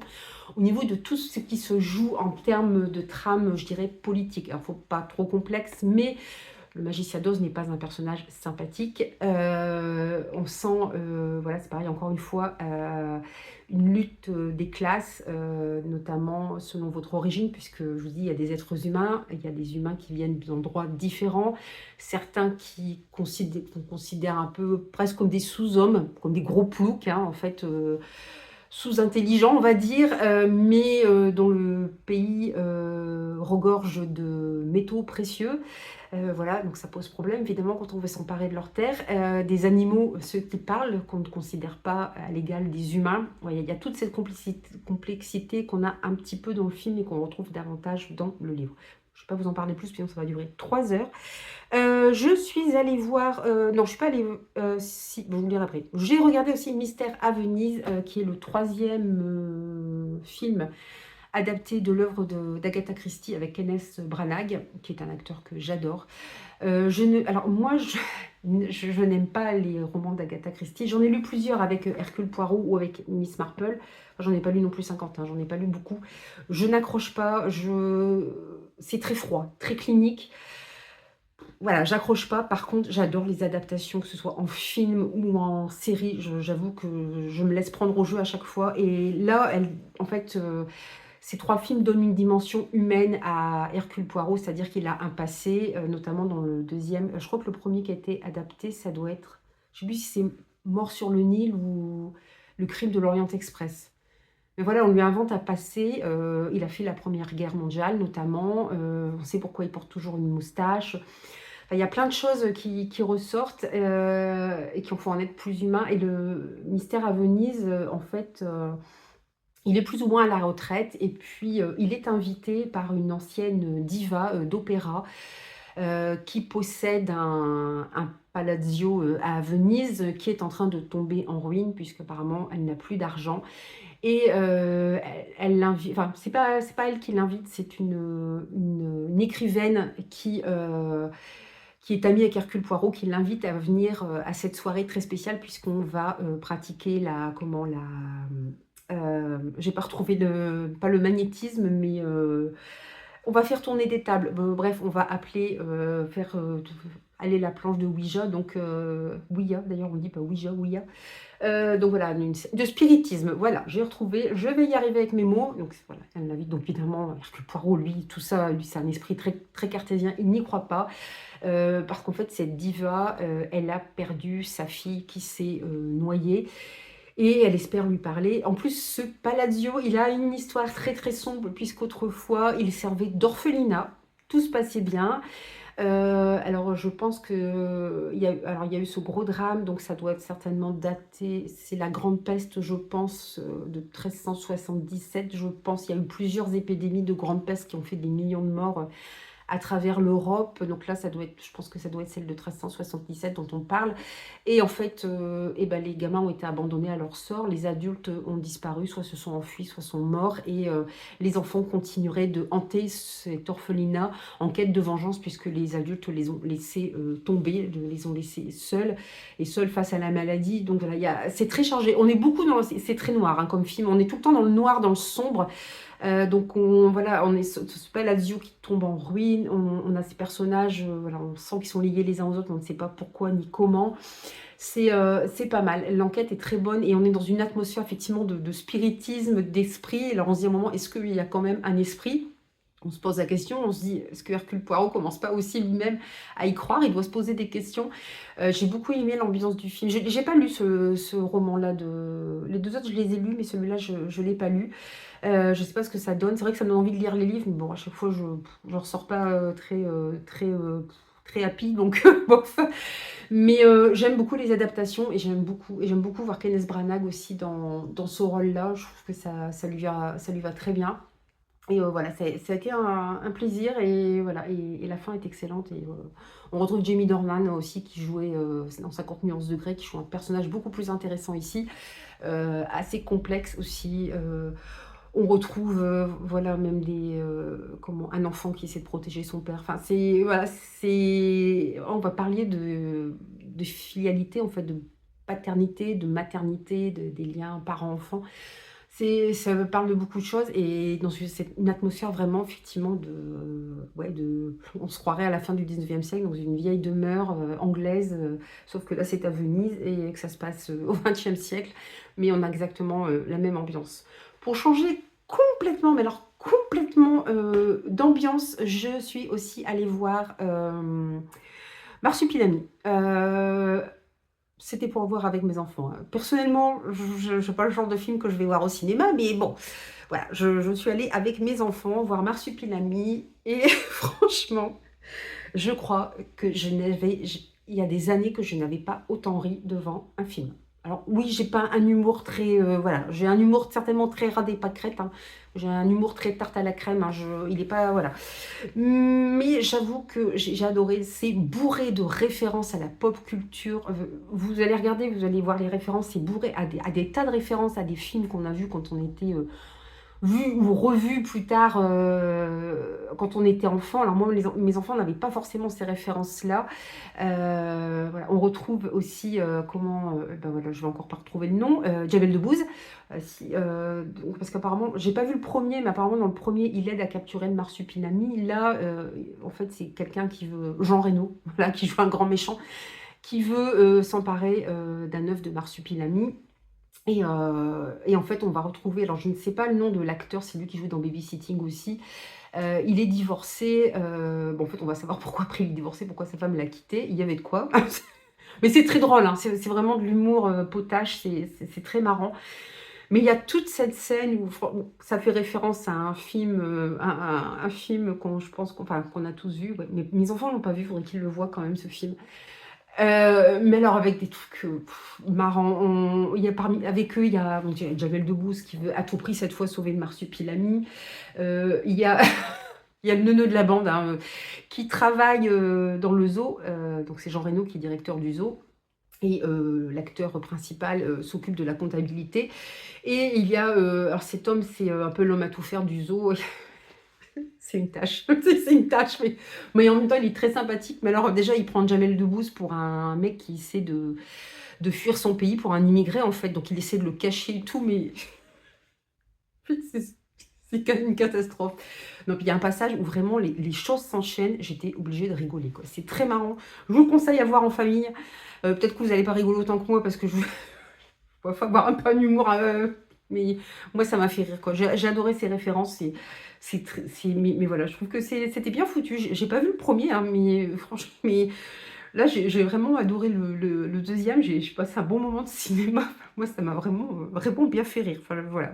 au niveau de tout ce qui se joue en termes de trame, je dirais, politique. Alors, il ne faut pas trop complexe, mais Le magicien d'Oz n'est pas un personnage sympathique. On sent, voilà, c'est pareil, encore une fois, une lutte des classes, notamment selon votre origine, puisque je vous dis, il y a des êtres humains, il y a des humains qui viennent d'endroits différents, certains qu'on considère un peu presque comme des sous-hommes, comme des gros ploucs, hein, en fait, sous-intelligents, on va dire, mais dont le pays regorge de métaux précieux. Voilà, donc ça pose problème, évidemment, quand on veut s'emparer de leurs terres. Des animaux, ceux qui parlent, qu'on ne considère pas à l'égal des humains. Ouais, il y a toute cette complexité qu'on a un petit peu dans le film et qu'on retrouve davantage dans le livre. Je ne vais pas vous en parler plus, sinon ça va durer 3 heures. Je suis allée voir... non, je suis pas allée... si, bon, je vous le dirai après. J'ai regardé aussi Mystère à Venise, qui est le 3e film adapté de l'œuvre d'Agatha Christie avec Kenneth Branagh, qui est un acteur que j'adore. Alors moi, je n'aime pas les romans d'Agatha Christie. J'en ai lu plusieurs avec Hercule Poirot ou avec Miss Marple. J'en ai pas lu non plus 50, hein, j'en ai pas lu beaucoup. Je n'accroche pas, c'est très froid, très clinique. Voilà, j'accroche pas. Par contre, j'adore les adaptations, que ce soit en film ou en série. J'avoue que je me laisse prendre au jeu à chaque fois. Et là, en fait, ces 3 films donnent une dimension humaine à Hercule Poirot, c'est-à-dire qu'il a un passé, notamment dans le 2e. Je crois que le premier qui a été adapté, ça doit être, je sais plus si c'est Mort sur le Nil ou Le Crime de l'Orient Express. Mais voilà, on lui invente un passé. Il a fait la Première Guerre mondiale, notamment. On sait pourquoi il porte toujours une moustache. Enfin, il y a plein de choses qui ressortent et qui en font en être plus humain. Et le Mystère à Venise, en fait, il est plus ou moins à la retraite. Et puis, il est invité par une ancienne diva d'opéra qui possède un palazzo à Venise qui est en train de tomber en ruine, puisqu'apparemment, elle n'a plus d'argent. Et elle l'invite, enfin, c'est pas elle qui l'invite, c'est une écrivaine qui est amie avec Hercule Poirot, qui l'invite à venir à cette soirée très spéciale, puisqu'on va pratiquer j'ai pas retrouvé pas le magnétisme, mais on va faire tourner des tables. Bref, on va appeler, faire aller la planche de Ouija, donc Ouija, d'ailleurs on dit pas Ouija, Ouija. Donc voilà, de spiritisme, voilà, j'ai retrouvé, je vais y arriver avec mes mots. Donc voilà, elle l'invite, donc évidemment, Hercule Poirot, lui, tout ça, lui, c'est un esprit très, très cartésien, il n'y croit pas. Parce qu'en fait, cette diva, elle a perdu sa fille qui s'est noyée. Et elle espère lui parler. En plus, ce Palazzo, il a une histoire très très sombre, puisqu'autrefois, il servait d'orphelinat. Tout se passait bien. Alors, je pense que il y a eu ce gros drame, donc ça doit être certainement daté. C'est la Grande Peste, je pense, de 1377. Je pense qu'il y a eu plusieurs épidémies de Grande Peste qui ont fait des millions de morts à travers l'Europe. Donc là, je pense que ça doit être celle de 1377 dont on parle. Et en fait, les gamins ont été abandonnés à leur sort. Les adultes ont disparu, soit se sont enfuis, soit sont morts. Et les enfants continueraient de hanter cet orphelinat en quête de vengeance, puisque les adultes les ont laissés tomber, les ont laissés seuls, et seuls face à la maladie. Donc voilà, c'est très chargé. On est beaucoup c'est très noir hein, comme film. On est tout le temps dans le noir, dans le sombre. Donc on est ce Palazzo qui tombe en ruine, on a ces personnages, voilà, on sent qu'ils sont liés les uns aux autres, on ne sait pas pourquoi ni comment. C'est pas mal, l'enquête est très bonne et on est dans une atmosphère effectivement de spiritisme, d'esprit. Alors on se dit à un moment, est-ce qu'il y a quand même un esprit? On se pose la question, on se dit, est-ce que Hercule Poirot commence pas aussi lui-même à y croire? Il doit se poser des questions. J'ai beaucoup aimé l'ambiance du film. J'ai pas lu ce roman-là. Les 2 autres, je les ai lus, mais celui-là, je ne l'ai pas lu. Je sais pas ce que ça donne. C'est vrai que ça me donne envie de lire les livres, mais bon, à chaque fois, je ne ressors pas très happy, donc bof. Mais j'aime beaucoup les adaptations et j'aime beaucoup voir Kenneth Branagh aussi dans ce rôle-là. Je trouve que ça lui va très bien. Et voilà, ça a été un plaisir et voilà, et la fin est excellente. Et on retrouve Jamie Dornan aussi qui jouait dans 50 nuances de Grey, qui joue un personnage beaucoup plus intéressant ici, assez complexe aussi. On retrouve voilà, même un enfant qui essaie de protéger son père. Enfin, on va parler de filialité, en fait, de paternité, de maternité, des liens parents-enfants. Ça me parle de beaucoup de choses et dans une atmosphère vraiment effectivement ouais, on se croirait à la fin du 19e siècle dans une vieille demeure, anglaise, sauf que là c'est à Venise et que ça se passe, au 20e siècle, mais on a exactement, la même ambiance. Pour changer complètement, mais alors complètement, d'ambiance, je suis aussi allée voir, Marsupilami. C'était pour voir avec mes enfants, hein. Personnellement, je c'est pas le genre de film que je vais voir au cinéma, mais bon, voilà, je suis allée avec mes enfants voir Marsupilami et franchement, je crois que il y a des années que je n'avais pas autant ri devant un film. Alors oui, j'ai pas un humour très, voilà, j'ai un humour certainement très ras des pâquerettes, hein. J'ai un humour très tarte à la crème, hein, il est pas, voilà. Mais j'avoue que j'ai adoré, c'est bourré de références à la pop culture. Vous allez regarder, vous allez voir les références, c'est bourré à des tas de références à des films qu'on a vus quand on était vus ou revus plus tard quand on était enfant. Alors moi, mes enfants n'avaient pas forcément ces références-là. Voilà. On retrouve aussi, ben voilà, je vais encore pas retrouver le nom, Jamel Debbouze. Donc, parce qu'apparemment, j'ai pas vu le premier, mais apparemment dans le premier, il aide à capturer le marsupilami. Là, en fait, c'est quelqu'un qui veut, Jean Reno, voilà, qui joue un grand méchant, qui veut s'emparer d'un œuf de marsupilami. Et en fait, on va retrouver, alors je ne sais pas le nom de l'acteur, c'est lui qui joue dans Babysitting aussi. Il est divorcé. Bon, en fait, on va savoir pourquoi après il est divorcé, pourquoi sa femme l'a quitté. Il y avait de quoi. Mais c'est très drôle, hein, c'est vraiment de l'humour potache, c'est très marrant. Mais il y a toute cette scène où ça fait référence à un film, un film je pense qu'on a tous vu. Ouais. Mais mes enfants ne l'ont pas vu, il faudrait qu'ils le voient quand même, ce film. Mais alors avec des trucs marrants, avec eux, il y a Jamel Debbouze qui veut à tout prix cette fois sauver le marsupilami. Il y a, il y a le neuneu de la bande, hein, qui travaille dans le zoo. Donc c'est Jean Reno qui est directeur du zoo. Et l'acteur principal s'occupe de la comptabilité. Et il y a, alors cet homme, c'est un peu l'homme à tout faire du zoo. C'est une tâche, c'est une tâche, mais en même temps, il est très sympathique. Mais alors, déjà, il prend Jamel Debbouze pour un mec qui essaie de fuir son pays, pour un immigré, en fait. Donc, il essaie de le cacher et tout, mais c'est quand même une catastrophe. Donc, il y a un passage où vraiment les choses s'enchaînent. J'étais obligée de rigoler, quoi. C'est très marrant. Je vous le conseille à voir en famille. Peut-être que vous n'allez pas rigoler autant que moi, parce que faut avoir un peu un humour, mais moi, ça m'a fait rire, quoi. J'ai adoré ces références. Mais voilà, je trouve que c'était bien foutu. J'ai pas vu le premier, hein, mais franchement, mais là, j'ai vraiment adoré le deuxième. J'ai passé un bon moment de cinéma. Moi, ça m'a vraiment, vraiment bien fait rire. Enfin, voilà.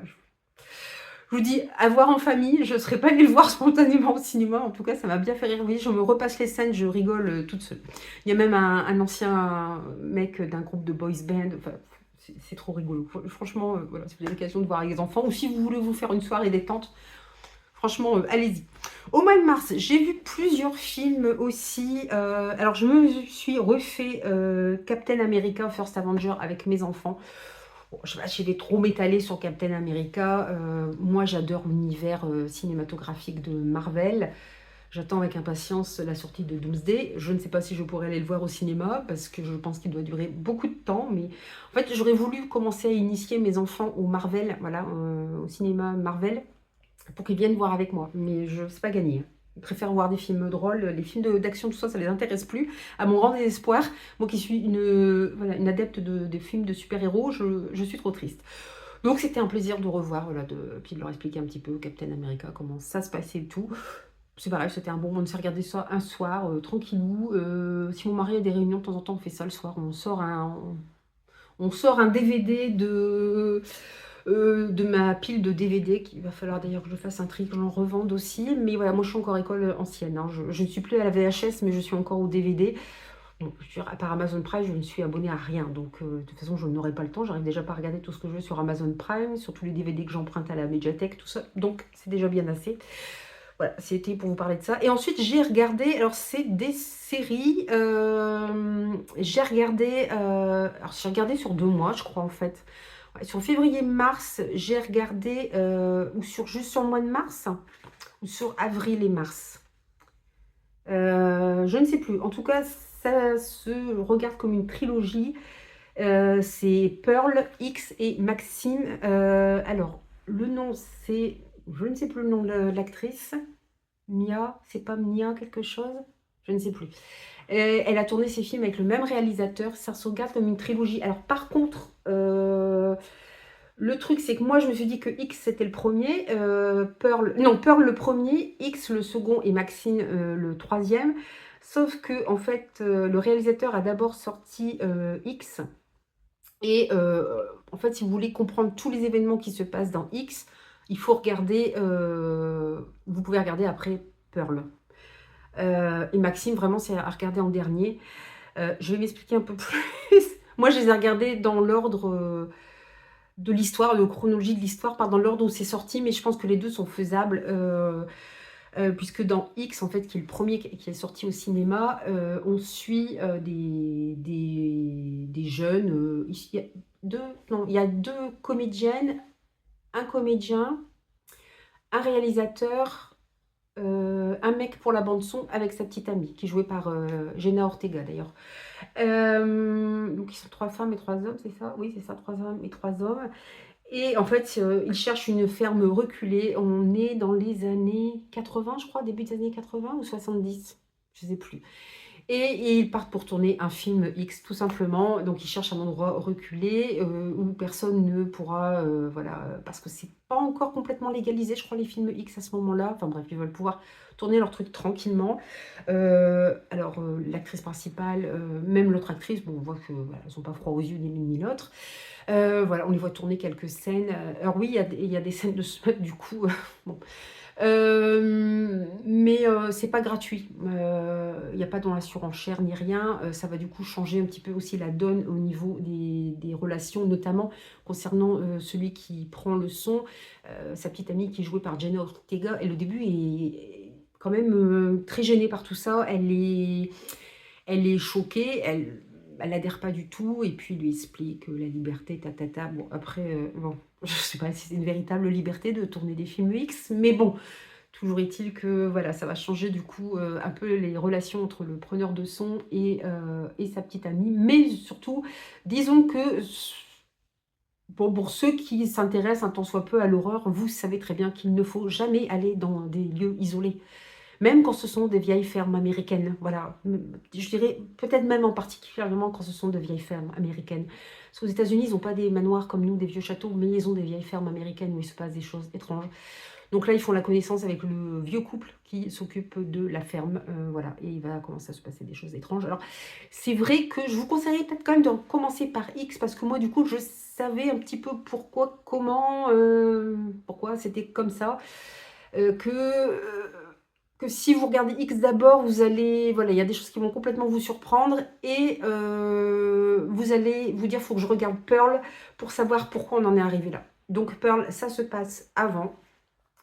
Je vous dis, à voir en famille, je ne serais pas allée le voir spontanément au cinéma. En tout cas, ça m'a bien fait rire. Oui, je me repasse les scènes, je rigole toute seule. Il y a même un ancien mec d'un groupe de boys band. Enfin, c'est trop rigolo. Franchement, voilà, si vous avez l'occasion de voir avec les enfants, ou si vous voulez vous faire une soirée détente, franchement, allez-y. Au mois de mars, j'ai vu plusieurs films aussi. Alors, je me suis refait Captain America First Avenger avec mes enfants. Bon, je sais pas si je vais trop m'étaler sur Captain America. Moi, j'adore l'univers cinématographique de Marvel. J'attends avec impatience la sortie de Doomsday. Je ne sais pas si je pourrais aller le voir au cinéma parce que je pense qu'il doit durer beaucoup de temps. Mais en fait, j'aurais voulu commencer à initier mes enfants au Marvel, voilà, au cinéma Marvel, pour qu'ils viennent voir avec moi. Mais je sais pas gagner. Ils préfèrent voir des films drôles. Les films d'action, tout ça, ça les intéresse plus. À mon grand désespoir, moi qui suis voilà, une adepte des films de super-héros, je suis trop triste. Donc c'était un plaisir de revoir, voilà, puis de leur expliquer un petit peu Captain America, comment ça se passait et tout. C'est pareil, c'était un bon moment de se regarder ça un soir, tranquillou. Si mon mari a des réunions, de temps en temps, on fait ça le soir. On sort un DVD de ma pile de DVD, qu'il va falloir d'ailleurs que je fasse un tri, que j'en revende aussi. Mais voilà, moi je suis encore école ancienne, hein. Je ne suis plus à la VHS, mais je suis encore au DVD. Bon, par Amazon Prime, je ne suis abonnée à rien. Donc de toute façon, je n'aurai pas le temps. J'arrive déjà pas à regarder tout ce que je veux sur Amazon Prime, sur tous les DVD que j'emprunte à la médiathèque, tout ça. Donc c'est déjà bien assez. Voilà, c'était pour vous parler de ça. Et ensuite, j'ai regardé, alors c'est des séries. J'ai regardé, alors j'ai regardé sur 2 mois, je crois en fait. Ouais, sur février-mars, j'ai regardé, ou juste sur le mois de mars, ou sur avril et mars. Je ne sais plus. En tout cas, ça se regarde comme une trilogie. C'est Pearl, X et Maxime. Alors, le nom, c'est... Je ne sais plus le nom de l'actrice. Mia, c'est pas Mia quelque chose? Je ne sais plus. Elle a tourné ses films avec le même réalisateur. Ça se regarde comme une trilogie. Alors par contre, le truc c'est que moi je me suis dit que X c'était le premier, Pearl, non Pearl le premier, X le second et Maxine le troisième. Sauf que en fait le réalisateur a d'abord sorti X. Et en fait, si vous voulez comprendre tous les événements qui se passent dans X, il faut regarder, vous pouvez regarder après Pearl. Et Maxime, vraiment, c'est à regarder en dernier. Je vais m'expliquer un peu plus. Moi, je les ai regardés dans l'ordre de l'histoire, de chronologie de l'histoire, pas dans l'ordre où c'est sorti, mais je pense que les deux sont faisables. Puisque dans X, en fait, qui est le premier qui est sorti au cinéma, on suit des jeunes. Il y a il y a deux comédiennes, un comédien, un réalisateur, un mec pour la bande son avec sa petite amie, qui est jouée par Jenna Ortega d'ailleurs. Donc ils sont 3 femmes et 3 hommes, c'est ça? Oui, c'est ça, 3 femmes et 3 hommes. Et en fait, ils cherchent une ferme reculée. On est dans les années 80, je crois, début des années 80 ou 70, je ne sais plus. Et ils partent pour tourner un film X, tout simplement. Donc, ils cherchent un endroit reculé où personne ne pourra, voilà, parce que c'est pas encore complètement légalisé, je crois, les films X à ce moment-là. Enfin bref, ils veulent pouvoir tourner leur truc tranquillement. Alors, l'actrice principale, même l'autre actrice, bon, on voit que voilà, elles n'ont pas froid aux yeux ni l'une ni l'autre. Voilà, on les voit tourner quelques scènes. Alors oui, il y a des scènes de smut du coup. Bon. Mais c'est pas gratuit. Il n'y a pas dans la surenchère ni rien. Ça va du coup changer un petit peu aussi la donne au niveau des relations, notamment concernant celui qui prend le son, sa petite amie qui est jouée par Jenna Ortega. Elle au début est quand même très gênée par tout ça. Elle est choquée, elle n'adhère pas du tout, et puis il lui explique la liberté, tatata. Bon, après, bon, je sais pas si c'est une véritable liberté de tourner des films X, mais bon, toujours est-il que voilà, ça va changer du coup un peu les relations entre le preneur de son et sa petite amie, mais surtout, disons que bon, pour ceux qui s'intéressent un tant soit peu à l'horreur, vous savez très bien qu'il ne faut jamais aller dans des lieux isolés. Même quand ce sont des vieilles fermes américaines, voilà. Je dirais peut-être même en particulièrement quand ce sont de vieilles fermes américaines. Parce qu'aux États-Unis, ils n'ont pas des manoirs comme nous, des vieux châteaux, mais ils ont des vieilles fermes américaines où il se passe des choses étranges. Donc là, ils font la connaissance avec le vieux couple qui s'occupe de la ferme, voilà, et il va commencer à se passer des choses étranges. Alors, c'est vrai que je vous conseillerais peut-être quand même de commencer par X, parce que moi, du coup, je savais un petit peu pourquoi, comment, pourquoi c'était comme ça, que si vous regardez X d'abord, vous allez, voilà, il y a des choses qui vont complètement vous surprendre, et vous allez vous dire, il faut que je regarde Pearl pour savoir pourquoi on en est arrivé là. Donc Pearl, ça se passe avant.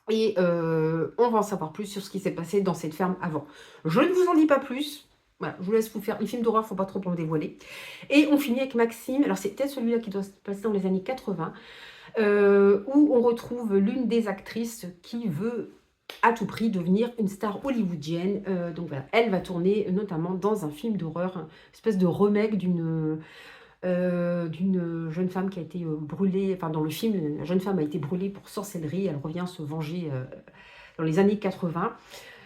Et on va en savoir plus sur ce qui s'est passé dans cette ferme avant. Je ne vous en dis pas plus. Voilà, je vous laisse vous faire. Les films d'horreur, il ne faut pas trop en dévoiler. Et on finit avec Maxime. Alors, c'est peut-être celui-là qui doit se passer dans les années 80, où on retrouve l'une des actrices qui veut à tout prix devenir une star hollywoodienne. Donc voilà, elle va tourner notamment dans un film d'horreur, une espèce de remake d'une jeune femme qui a été brûlée, enfin dans le film, la jeune femme a été brûlée pour sorcellerie, elle revient se venger dans les années 80.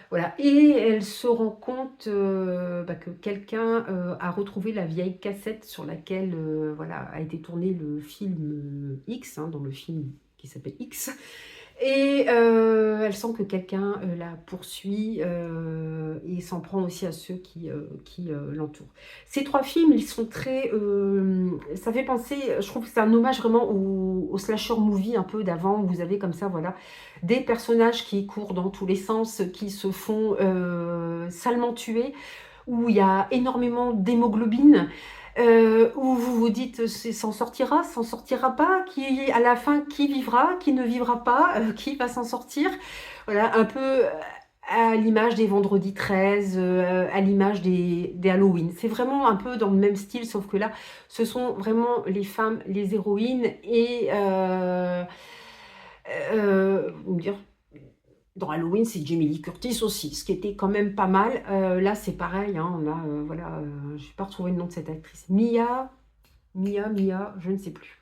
Voilà, et elle se rend compte que quelqu'un a retrouvé la vieille cassette sur laquelle voilà, a été tourné le film X, hein, dans le film qui s'appelle X. Et elle sent que quelqu'un la poursuit et s'en prend aussi à ceux qui l'entourent. Ces 3 films, ils sont très... ça fait penser, je trouve que c'est un hommage vraiment au slasher movie un peu d'avant, où vous avez comme ça, voilà, des personnages qui courent dans tous les sens, qui se font salement tuer, où il y a énormément d'hémoglobine, où vous vous dites s'en sortira pas, qui à la fin qui vivra, qui ne vivra pas, qui va s'en sortir. Voilà, un peu à l'image des Vendredi 13, à l'image des Halloween. C'est vraiment un peu dans le même style, sauf que là, ce sont vraiment les femmes, les héroïnes, et on va dire, dans Halloween, c'est Jamie Lee Curtis aussi, ce qui était quand même pas mal. Là, c'est pareil, hein, on a, voilà, je n'ai pas retrouvé le nom de cette actrice. Mia, je ne sais plus.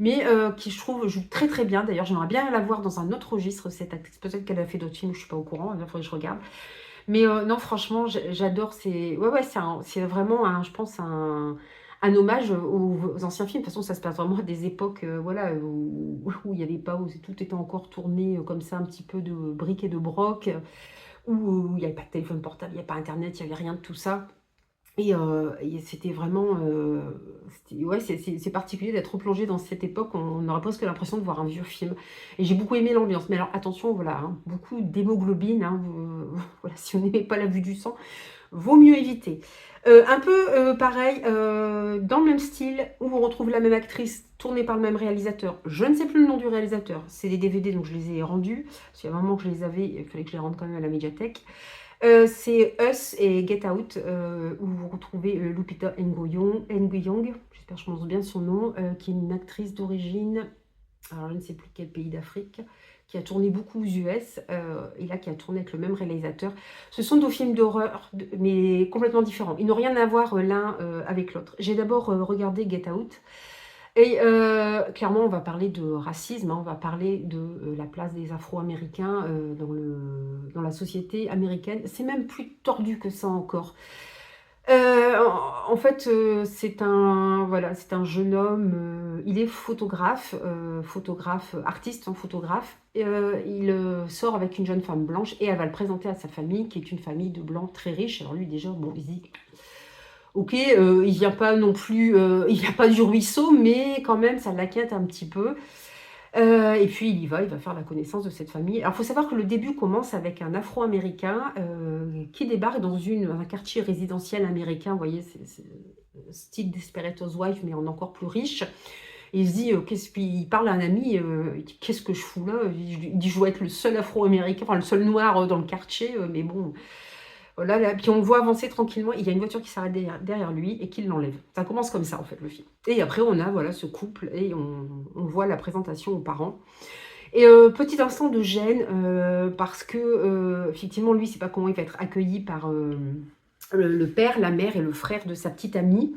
mais qui, je trouve, joue très très bien. D'ailleurs, j'aimerais bien la voir dans un autre registre, cette actrice. Peut-être qu'elle a fait d'autres films, je ne suis pas au courant, il faudrait que je regarde. Mais non, franchement, j'adore. Ouais, c'est vraiment, je pense, un hommage aux anciens films. De toute façon, ça se passe vraiment à des époques voilà, où il n'y avait pas, où tout était encore tourné comme ça, un petit peu de briques et de broc, où il n'y avait pas de téléphone portable, il n'y avait pas Internet, il n'y avait rien de tout ça. Et c'était vraiment, ouais, c'est particulier d'être replongé dans cette époque. On aurait presque l'impression de voir un vieux film. Et j'ai beaucoup aimé l'ambiance. Mais alors attention, voilà, hein, beaucoup d'hémoglobine, hein, voilà, si on n'aimait pas la vue du sang, vaut mieux éviter. Un peu pareil, dans le même style, où on retrouve la même actrice, tournée par le même réalisateur. Je ne sais plus le nom du réalisateur. C'est des DVD, donc je les ai rendus. Parce qu'il y a un moment que je les avais, il fallait que je les rende quand même à la médiathèque. C'est Us et Get Out, où vous retrouvez Lupita Nyong'o, j'espère que je prononce bien son nom, qui est une actrice d'origine, alors je ne sais plus quel pays d'Afrique, qui a tourné beaucoup aux US, et là qui a tourné avec le même réalisateur. Ce sont deux films d'horreur, mais complètement différents. Ils n'ont rien à voir l'un avec l'autre. J'ai d'abord regardé Get Out, et clairement, on va parler de racisme, hein, on va parler de la place des Afro-Américains dans la société américaine. C'est même plus tordu que ça encore. En fait, voilà, c'est un jeune homme, il est photographe, artiste, hein, photographe. Et, il sort avec une jeune femme blanche et elle va le présenter à sa famille, qui est une famille de blancs très riches. Alors lui, déjà, bon, il se dit, ok, il vient pas non plus, il vient pas du ruisseau, mais quand même, ça l'inquiète un petit peu. Et puis il va faire la connaissance de cette famille. Alors, il faut savoir que le début commence avec un Afro-Américain qui débarque dans un quartier résidentiel américain. Vous voyez, c'est style Desperate Housewives, mais en encore plus riche. Et il se dit, il parle à un ami, il dit, qu'est-ce que je fous là? Il dit, je dois être le seul Afro-Américain, enfin le seul noir dans le quartier, mais bon. Voilà, là, puis on le voit avancer tranquillement. Il y a une voiture qui s'arrête derrière lui et qui l'enlève. Ça commence comme ça, en fait, le film. Et après, on a voilà, ce couple et on voit la présentation aux parents. Et petit instant de gêne, parce que, effectivement, lui, il ne sait pas comment il va être accueilli par le père, la mère et le frère de sa petite amie.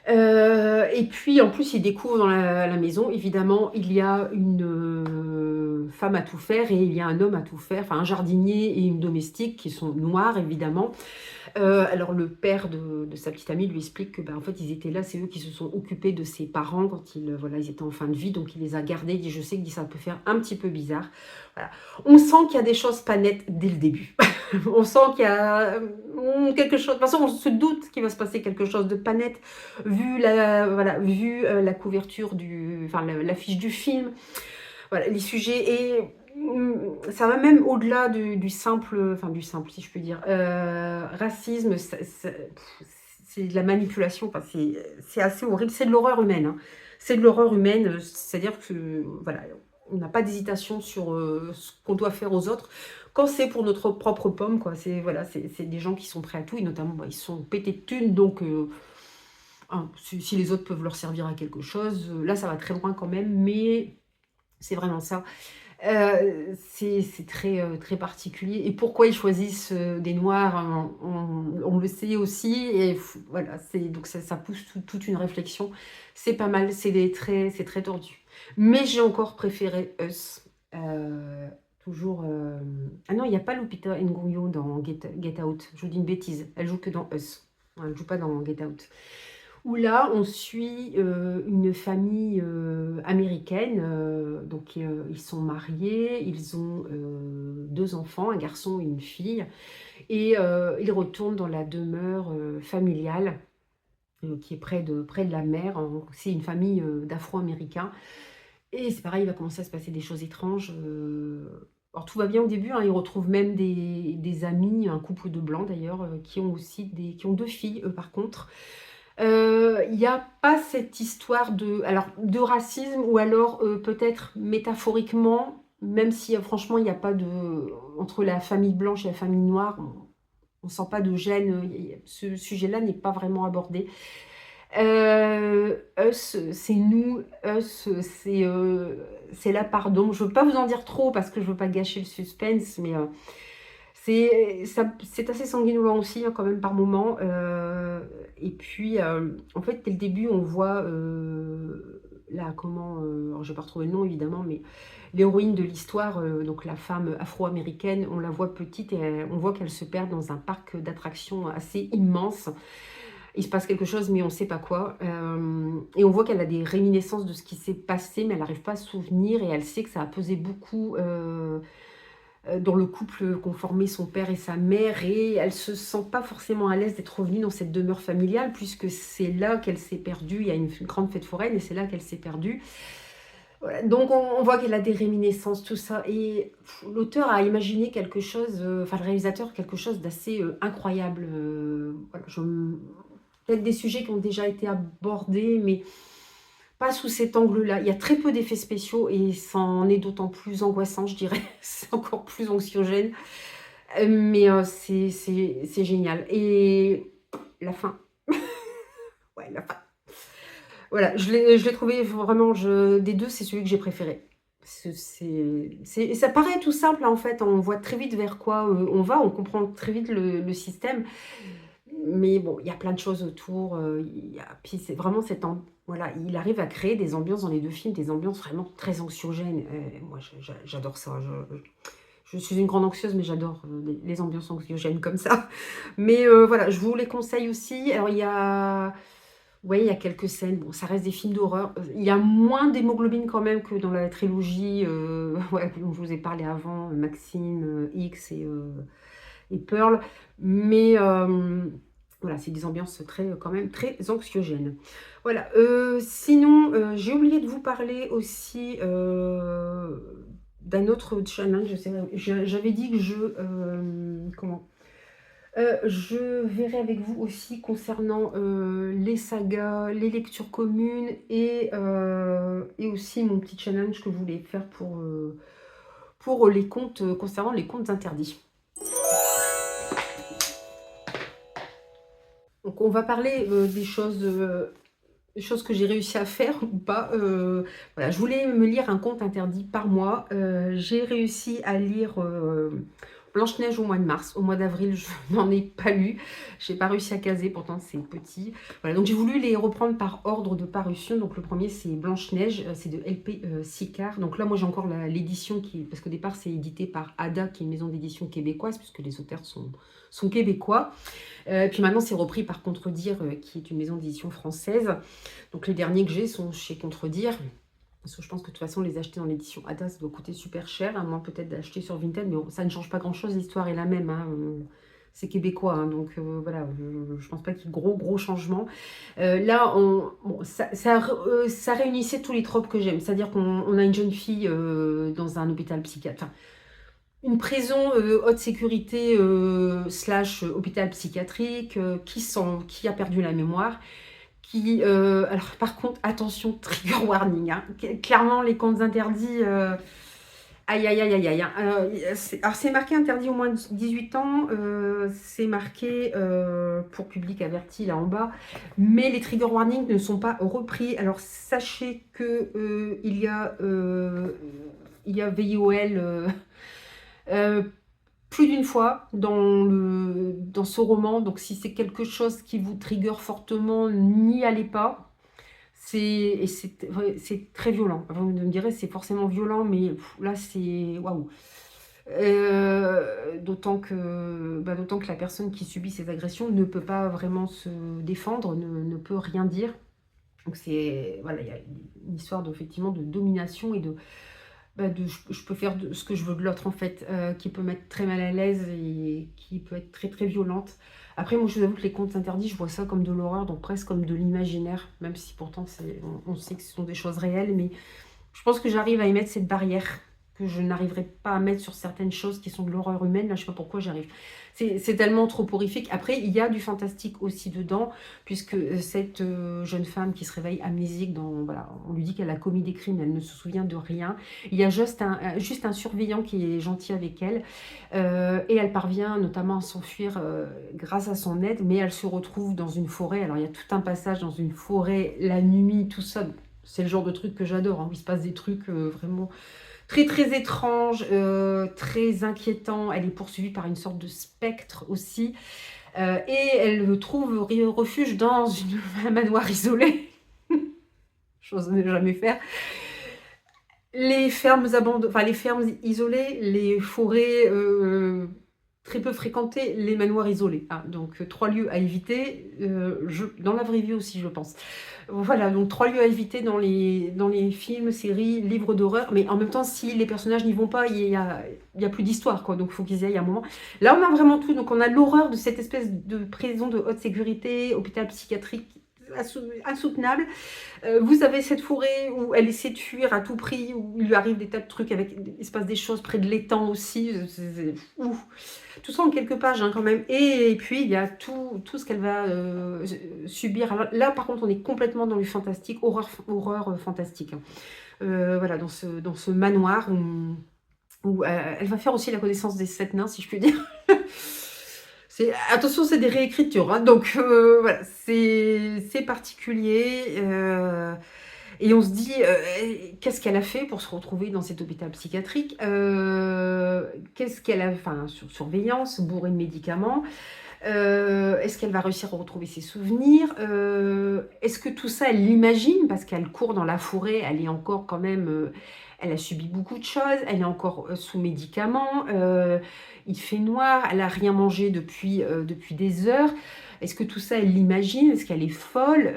Et puis, en plus, il découvre dans la maison, évidemment, il y a une femme à tout faire et il y a un homme à tout faire, enfin un jardinier et une domestique qui sont noirs, évidemment. Alors le père de sa petite amie lui explique que en fait ils étaient là, c'est eux qui se sont occupés de ses parents quand voilà, ils étaient en fin de vie, donc il les a gardés. Il dit, je sais que ça peut faire un petit peu bizarre. Voilà. On sent qu'il y a des choses pas nettes dès le début. On sent qu'il y a quelque chose. De toute façon, on se doute qu'il va se passer quelque chose de pas net vu la couverture l'affiche du film. Voilà, les sujets et ça va même au-delà du simple, si je peux dire. Racisme, c'est de la manipulation, enfin, c'est assez horrible, c'est de l'horreur humaine. Hein. C'est de l'horreur humaine, c'est-à-dire que voilà, on n'a pas d'hésitation sur ce qu'on doit faire aux autres quand c'est pour notre propre pomme, quoi. C'est voilà, c'est des gens qui sont prêts à tout, et notamment ils sont pétés de thunes, donc hein, si les autres peuvent leur servir à quelque chose, là ça va très loin quand même, mais c'est vraiment ça. C'est très, très particulier. Et pourquoi ils choisissent des noirs, hein, on le sait aussi. Et voilà, donc ça pousse toute une réflexion. C'est pas mal, c'est très tordu. Mais j'ai encore préféré Us. Toujours. Ah non, il n'y a pas Lupita Nyong'o dans Get Out. Je vous dis une bêtise. Elle joue que dans Us. Elle ne joue pas dans Get Out. Où là, on suit une famille américaine. Donc, ils sont mariés, ils ont 2 enfants, un garçon et une fille. Et ils retournent dans la demeure familiale qui est près de la mer. C'est une famille d'Afro-Américains. Et c'est pareil, il va commencer à se passer des choses étranges. Alors, tout va bien au début, hein, ils retrouvent même des amis, un couple de blancs d'ailleurs, qui ont 2 filles, eux, par contre. Il n'y a pas cette histoire de racisme, ou alors peut-être métaphoriquement, même si franchement il n'y a pas entre la famille blanche et la famille noire, on ne sent pas de gêne, ce sujet-là n'est pas vraiment abordé. Us, c'est nous, Us, c'est là, pardon. Je ne veux pas vous en dire trop parce que je ne veux pas gâcher le suspense, mais c'est assez sanguinolent aussi, hein, quand même, par moment. Et puis, en fait, dès le début, on voit là, comment, alors je vais pas retrouver le nom évidemment, mais l'héroïne de l'histoire, donc la femme afro-américaine, on la voit petite et on voit qu'elle se perd dans un parc d'attractions assez immense. Il se passe quelque chose, mais on ne sait pas quoi. Et on voit qu'elle a des réminiscences de ce qui s'est passé, mais elle n'arrive pas à se souvenir et elle sait que ça a pesé beaucoup dans le couple qu'ont formé son père et sa mère. Et elle se sent pas forcément à l'aise d'être revenue dans cette demeure familiale, puisque c'est là qu'elle s'est perdue. Il y a une grande fête foraine et c'est là qu'elle s'est perdue. Voilà, donc on voit qu'elle a des réminiscences, tout ça. Et l'auteur a imaginé quelque chose, enfin le réalisateur, quelque chose d'assez incroyable. Voilà, peut-être des sujets qui ont déjà été abordés, mais pas sous cet angle-là. Il y a très peu d'effets spéciaux et ça en est d'autant plus angoissant, je dirais. C'est encore plus anxiogène. Mais c'est génial. Et la fin. Ouais, la fin. Voilà, je l'ai trouvé vraiment, des deux, c'est celui que j'ai préféré. Ça paraît tout simple, hein, en fait. On voit très vite vers quoi on va, on comprend très vite le système. Mais bon, il y a plein de choses autour. Puis c'est vraiment voilà, il arrive à créer des ambiances dans les deux films, des ambiances vraiment très anxiogènes. Moi, j'adore ça. Je suis une grande anxieuse, mais j'adore les ambiances anxiogènes comme ça. Mais voilà, je vous les conseille aussi. Alors, ouais, il y a quelques scènes. Bon, ça reste des films d'horreur. Il y a moins d'hémoglobine quand même que dans la trilogie ouais, dont je vous ai parlé avant, Maxine, X et Pearl. Mais voilà, c'est des ambiances quand même très anxiogènes. Voilà. Sinon, j'ai oublié de vous parler aussi d'un autre challenge. J'avais dit que je verrai avec vous aussi concernant les sagas, les lectures communes et aussi mon petit challenge que je voulais faire pour les contes, concernant les contes interdits. Donc on va parler des choses que j'ai réussi à faire ou pas. Voilà, je voulais me lire un conte interdit par mois. J'ai réussi à lire Blanche-Neige au mois de mars. Au mois d'avril, je n'en ai pas lu. Je n'ai pas réussi à caser, pourtant c'est petit. Voilà, donc j'ai voulu les reprendre par ordre de parution. Donc le premier, c'est Blanche-Neige, c'est de LP Sicard. Donc là, moi, j'ai encore l'édition parce qu'au départ, c'est édité par Ada, qui est une maison d'édition québécoise, puisque les auteurs sont québécois. Puis maintenant, c'est repris par Contredire, qui est une maison d'édition française. Donc les derniers que j'ai sont chez Contredire. Parce que je pense que de toute façon, les acheter dans l'édition Ada, ça doit coûter super cher. À moins peut-être d'acheter sur Vinted, mais ça ne change pas grand-chose. L'histoire est la même. Hein. C'est québécois, hein, donc voilà, je ne pense pas qu'il y ait gros changements. Là, ça réunissait tous les tropes que j'aime. C'est-à-dire qu'on a une jeune fille dans un hôpital psychiatrique. Enfin, une prison haute sécurité slash hôpital psychiatrique qui a perdu la mémoire. Alors par contre, attention, trigger warning. Hein. Clairement, les contes interdits, aïe aïe aïe aïe aïe. Hein. Alors c'est marqué interdit au moins de 18 ans, c'est marqué pour public averti là en bas, mais les trigger warnings ne sont pas repris. Alors sachez que il y a VIOL plus d'une fois dans ce roman. Donc si c'est quelque chose qui vous trigger fortement, n'y allez pas. C'est très violent. Vous me direz, c'est forcément violent, mais là, c'est waouh. D'autant que la personne qui subit ces agressions ne peut pas vraiment se défendre, ne peut rien dire. Donc voilà, il y a une histoire effectivement de domination et je peux faire ce que je veux de l'autre en fait, qui peut mettre très mal à l'aise et qui peut être très très violente. Après, moi je vous avoue que les contes interdits, je vois ça comme de l'horreur, donc presque comme de l'imaginaire, même si pourtant on sait que ce sont des choses réelles, mais je pense que j'arrive à émettre cette barrière que je n'arriverai pas à mettre sur certaines choses qui sont de l'horreur humaine. Là, je ne sais pas pourquoi j'arrive. C'est tellement trop horrifique. Après, il y a du fantastique aussi dedans, puisque cette jeune femme qui se réveille amnésique, voilà, on lui dit qu'elle a commis des crimes, elle ne se souvient de rien. Il y a juste un surveillant qui est gentil avec elle, et elle parvient notamment à s'enfuir grâce à son aide, mais elle se retrouve dans une forêt. Alors, il y a tout un passage dans une forêt, la nuit, tout ça. C'est le genre de truc que j'adore, hein, où il se passe des trucs vraiment très très étranges, très inquiétants. Elle est poursuivie par une sorte de spectre aussi. Et elle trouve refuge dans un manoir isolé. chose ne jamais faire. Les fermes abandonnées, enfin les fermes isolées, les forêts, très peu fréquentées, les manoirs isolés. Ah, donc 3 lieux à éviter, dans la vraie vie aussi, je pense. Voilà, donc 3 lieux à éviter dans les films, séries, livres d'horreur, mais en même temps, si les personnages n'y vont pas, il y a plus d'histoire, quoi, donc il faut qu'ils y aillent à un moment. Là, on a vraiment tout, donc on a l'horreur de cette espèce de prison de haute sécurité, hôpital psychiatrique insoutenable. Vous avez cette forêt où elle essaie de fuir à tout prix, où il lui arrive des tas de trucs, il se passe des choses près de l'étang aussi. Ouf. Tout ça en quelques pages quand même. Et puis il y a tout ce qu'elle va subir. Alors, là par contre on est complètement dans le fantastique, horreur fantastique. Voilà, dans ce manoir où elle va faire aussi la connaissance des 7 nains, si je puis dire. Attention, c'est des réécritures, hein, donc voilà, c'est particulier. Et on se dit, qu'est-ce qu'elle a fait pour se retrouver dans cet hôpital psychiatrique? Qu'est-ce qu'elle a, enfin, sur surveillance, bourrée de médicaments. Est-ce qu'elle va réussir à retrouver ses souvenirs? Est-ce que tout ça, elle l'imagine? Parce qu'elle court dans la forêt, elle est encore quand même, elle a subi beaucoup de choses, elle est encore sous médicaments, il fait noir, elle a rien mangé depuis des heures. Est-ce que tout ça, elle l'imagine? Est-ce qu'elle est folle?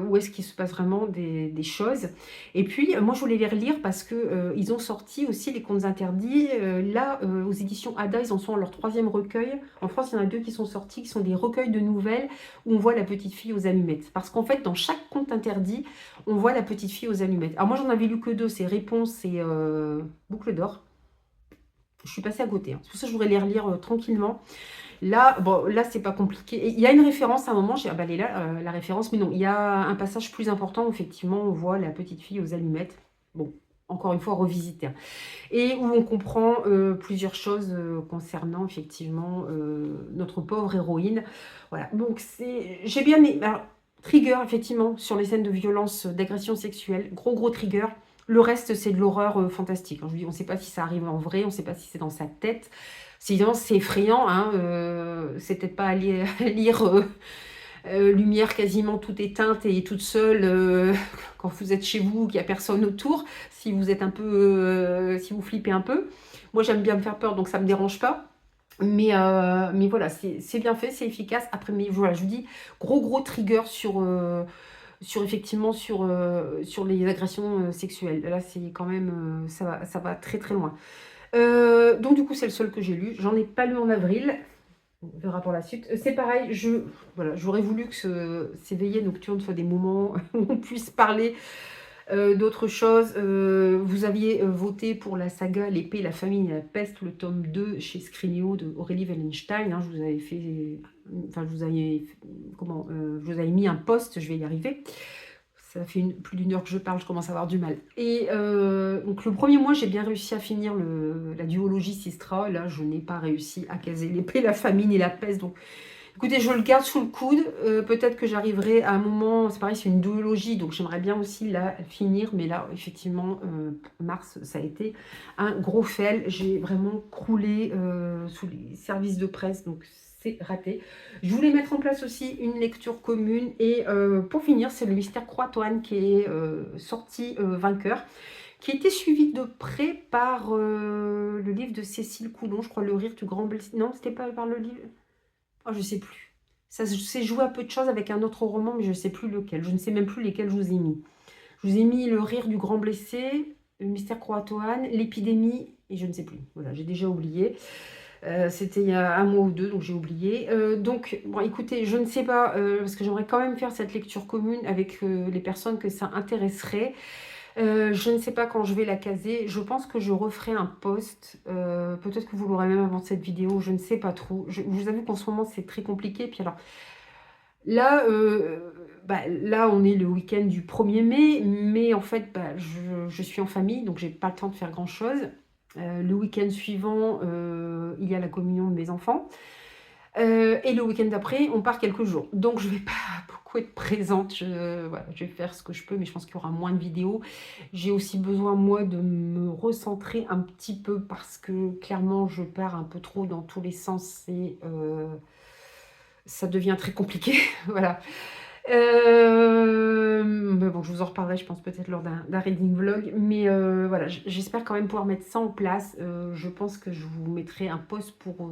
Ou est-ce qu'il se passe vraiment des choses? Et puis, moi, je voulais les relire parce que ils ont sorti aussi les contes interdits. Là, aux éditions Ada, ils en sont à leur 3e recueil. En France, il y en a 2 qui sont sortis, qui sont des recueils de nouvelles où on voit la petite fille aux allumettes. Parce qu'en fait, dans chaque conte interdit, on voit la petite fille aux allumettes. Alors moi, j'en avais lu que 2, c'est Réponse et Boucle d'or. Je suis passée à côté, hein. C'est pour ça que je voudrais les relire tranquillement. Là, bon, là, c'est pas compliqué. Et il y a une référence à un moment, j'ai dit, ah bah, elle est là, la référence, mais non, il y a un passage plus important où effectivement on voit la petite fille aux allumettes. Bon, encore une fois, revisiter, hein. Et où on comprend plusieurs choses concernant effectivement notre pauvre héroïne. Voilà, donc j'ai bien aimé. Alors, trigger, effectivement, sur les scènes de violence, d'agression sexuelle, gros trigger. Le reste, c'est de l'horreur fantastique, hein. Je vous dis, on ne sait pas si ça arrive en vrai, on ne sait pas si c'est dans sa tête. Évidemment, c'est effrayant, hein, c'est peut-être pas à lire lumière quasiment toute éteinte et toute seule quand vous êtes chez vous, qu'il n'y a personne autour, si vous êtes un peu, si vous flippez un peu. Moi, j'aime bien me faire peur, donc ça ne me dérange pas. Mais voilà, c'est bien fait, c'est efficace. Après, mais voilà, je vous dis, gros trigger effectivement sur les agressions sexuelles. Là, c'est quand même, ça va très loin. Donc du coup, c'est le seul que j'ai lu. J'en ai pas lu en avril. On verra pour la suite. C'est pareil, voilà, j'aurais voulu que ces veillées nocturnes soient des moments où on puisse parler d'autres choses. Vous aviez voté pour la saga L'épée, la famine et la peste, le tome 2 chez Scrigno de Aurélie Wallenstein, hein. Je vous avais fait, enfin, je vous avais mis un post, je vais y arriver. Ça fait plus d'1 heure que je parle, je commence à avoir du mal. Et donc le premier mois, j'ai bien réussi à finir la duologie Sistra. Là, je n'ai pas réussi à caser l'épée, la famine et la peste. Donc, écoutez, je le garde sous le coude. Peut-être que j'arriverai à un moment, c'est pareil, c'est une duologie, donc j'aimerais bien aussi la finir. Mais là, effectivement, mars, ça a été un gros fail. J'ai vraiment croulé sous les services de presse, donc c'est raté. Je voulais mettre en place aussi une lecture commune. Et pour finir, c'est le mystère Croatoan qui est sorti vainqueur, qui a été suivi de près par le livre de Cécile Coulon, je crois, Le rire du grand blessé. Non, c'était pas par le livre. Oh, je sais plus. Ça s'est joué à peu de choses avec un autre roman, mais je ne sais plus lequel. Je ne sais même plus lesquels je vous ai mis. Je vous ai mis Le rire du grand blessé, Le mystère Croatoan, L'épidémie, et je ne sais plus. Voilà, j'ai déjà oublié. C'était il y a 1 mois ou 2, donc j'ai oublié. Donc, bon, écoutez, je ne sais pas, parce que j'aimerais quand même faire cette lecture commune avec les personnes que ça intéresserait. Je ne sais pas quand je vais la caser. Je pense que je referai un post. Peut-être que vous l'aurez même avant cette vidéo. Je ne sais pas trop. Je vous avoue qu'en ce moment, c'est très compliqué. Puis alors, là, là on est le week-end du 1er mai. Mais en fait, je suis en famille, donc j'ai pas le temps de faire grand-chose. Le week-end suivant, il y a la communion de mes enfants. Et le week-end d'après, on part quelques jours. Donc, je ne vais pas beaucoup être présente. Voilà, je vais faire ce que je peux, mais je pense qu'il y aura moins de vidéos. J'ai aussi besoin, moi, de me recentrer un petit peu parce que, clairement, je pars un peu trop dans tous les sens et ça devient très compliqué. Voilà. Mais bon, je vous en reparlerai, je pense, peut-être lors d'un reading vlog. Mais voilà, j'espère quand même pouvoir mettre ça en place. Je pense que je vous mettrai un post pour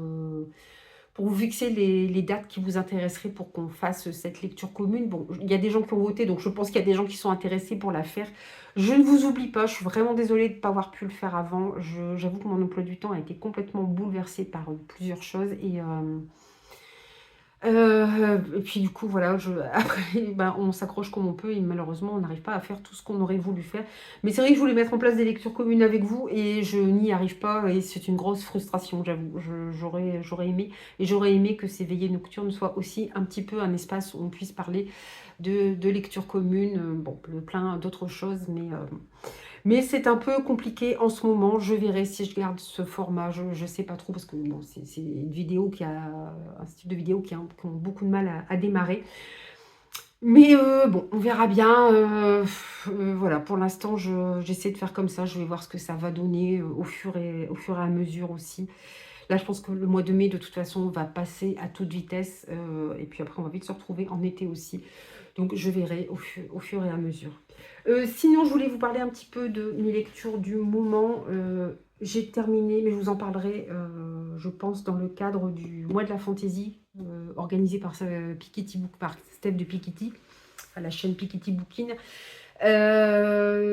vous fixer les dates qui vous intéresseraient pour qu'on fasse cette lecture commune. Bon, il y a des gens qui ont voté, donc je pense qu'il y a des gens qui sont intéressés pour la faire. Je ne vous oublie pas, je suis vraiment désolée de ne pas avoir pu le faire avant. J'avoue que mon emploi du temps a été complètement bouleversé par plusieurs choses. Et puis du coup, voilà, après, ben, on s'accroche comme on peut et malheureusement, on n'arrive pas à faire tout ce qu'on aurait voulu faire. Mais c'est vrai que je voulais mettre en place des lectures communes avec vous et je n'y arrive pas et c'est une grosse frustration, j'avoue. J'aurais aimé et j'aurais aimé que ces veillées nocturnes soient aussi un petit peu un espace où on puisse parler de lectures communes, bon, plein d'autres choses, mais c'est un peu compliqué en ce moment. Je verrai si je garde ce format. Je ne sais pas trop parce que bon, c'est une vidéo un style de vidéo qui ont beaucoup de mal à démarrer. Mais bon, on verra bien. Voilà, pour l'instant, j'essaie de faire comme ça. Je vais voir ce que ça va donner au fur et à mesure aussi. Là, je pense que le mois de mai, de toute façon, va passer à toute vitesse. Et puis après, on va vite se retrouver en été aussi. Donc, je verrai au fur et à mesure. Sinon, je voulais vous parler un petit peu de mes lectures du moment. J'ai terminé, mais je vous en parlerai, je pense, dans le cadre du mois de la fantaisie, organisé par par Steph de Pikiti, à la chaîne Pikiti Bookin.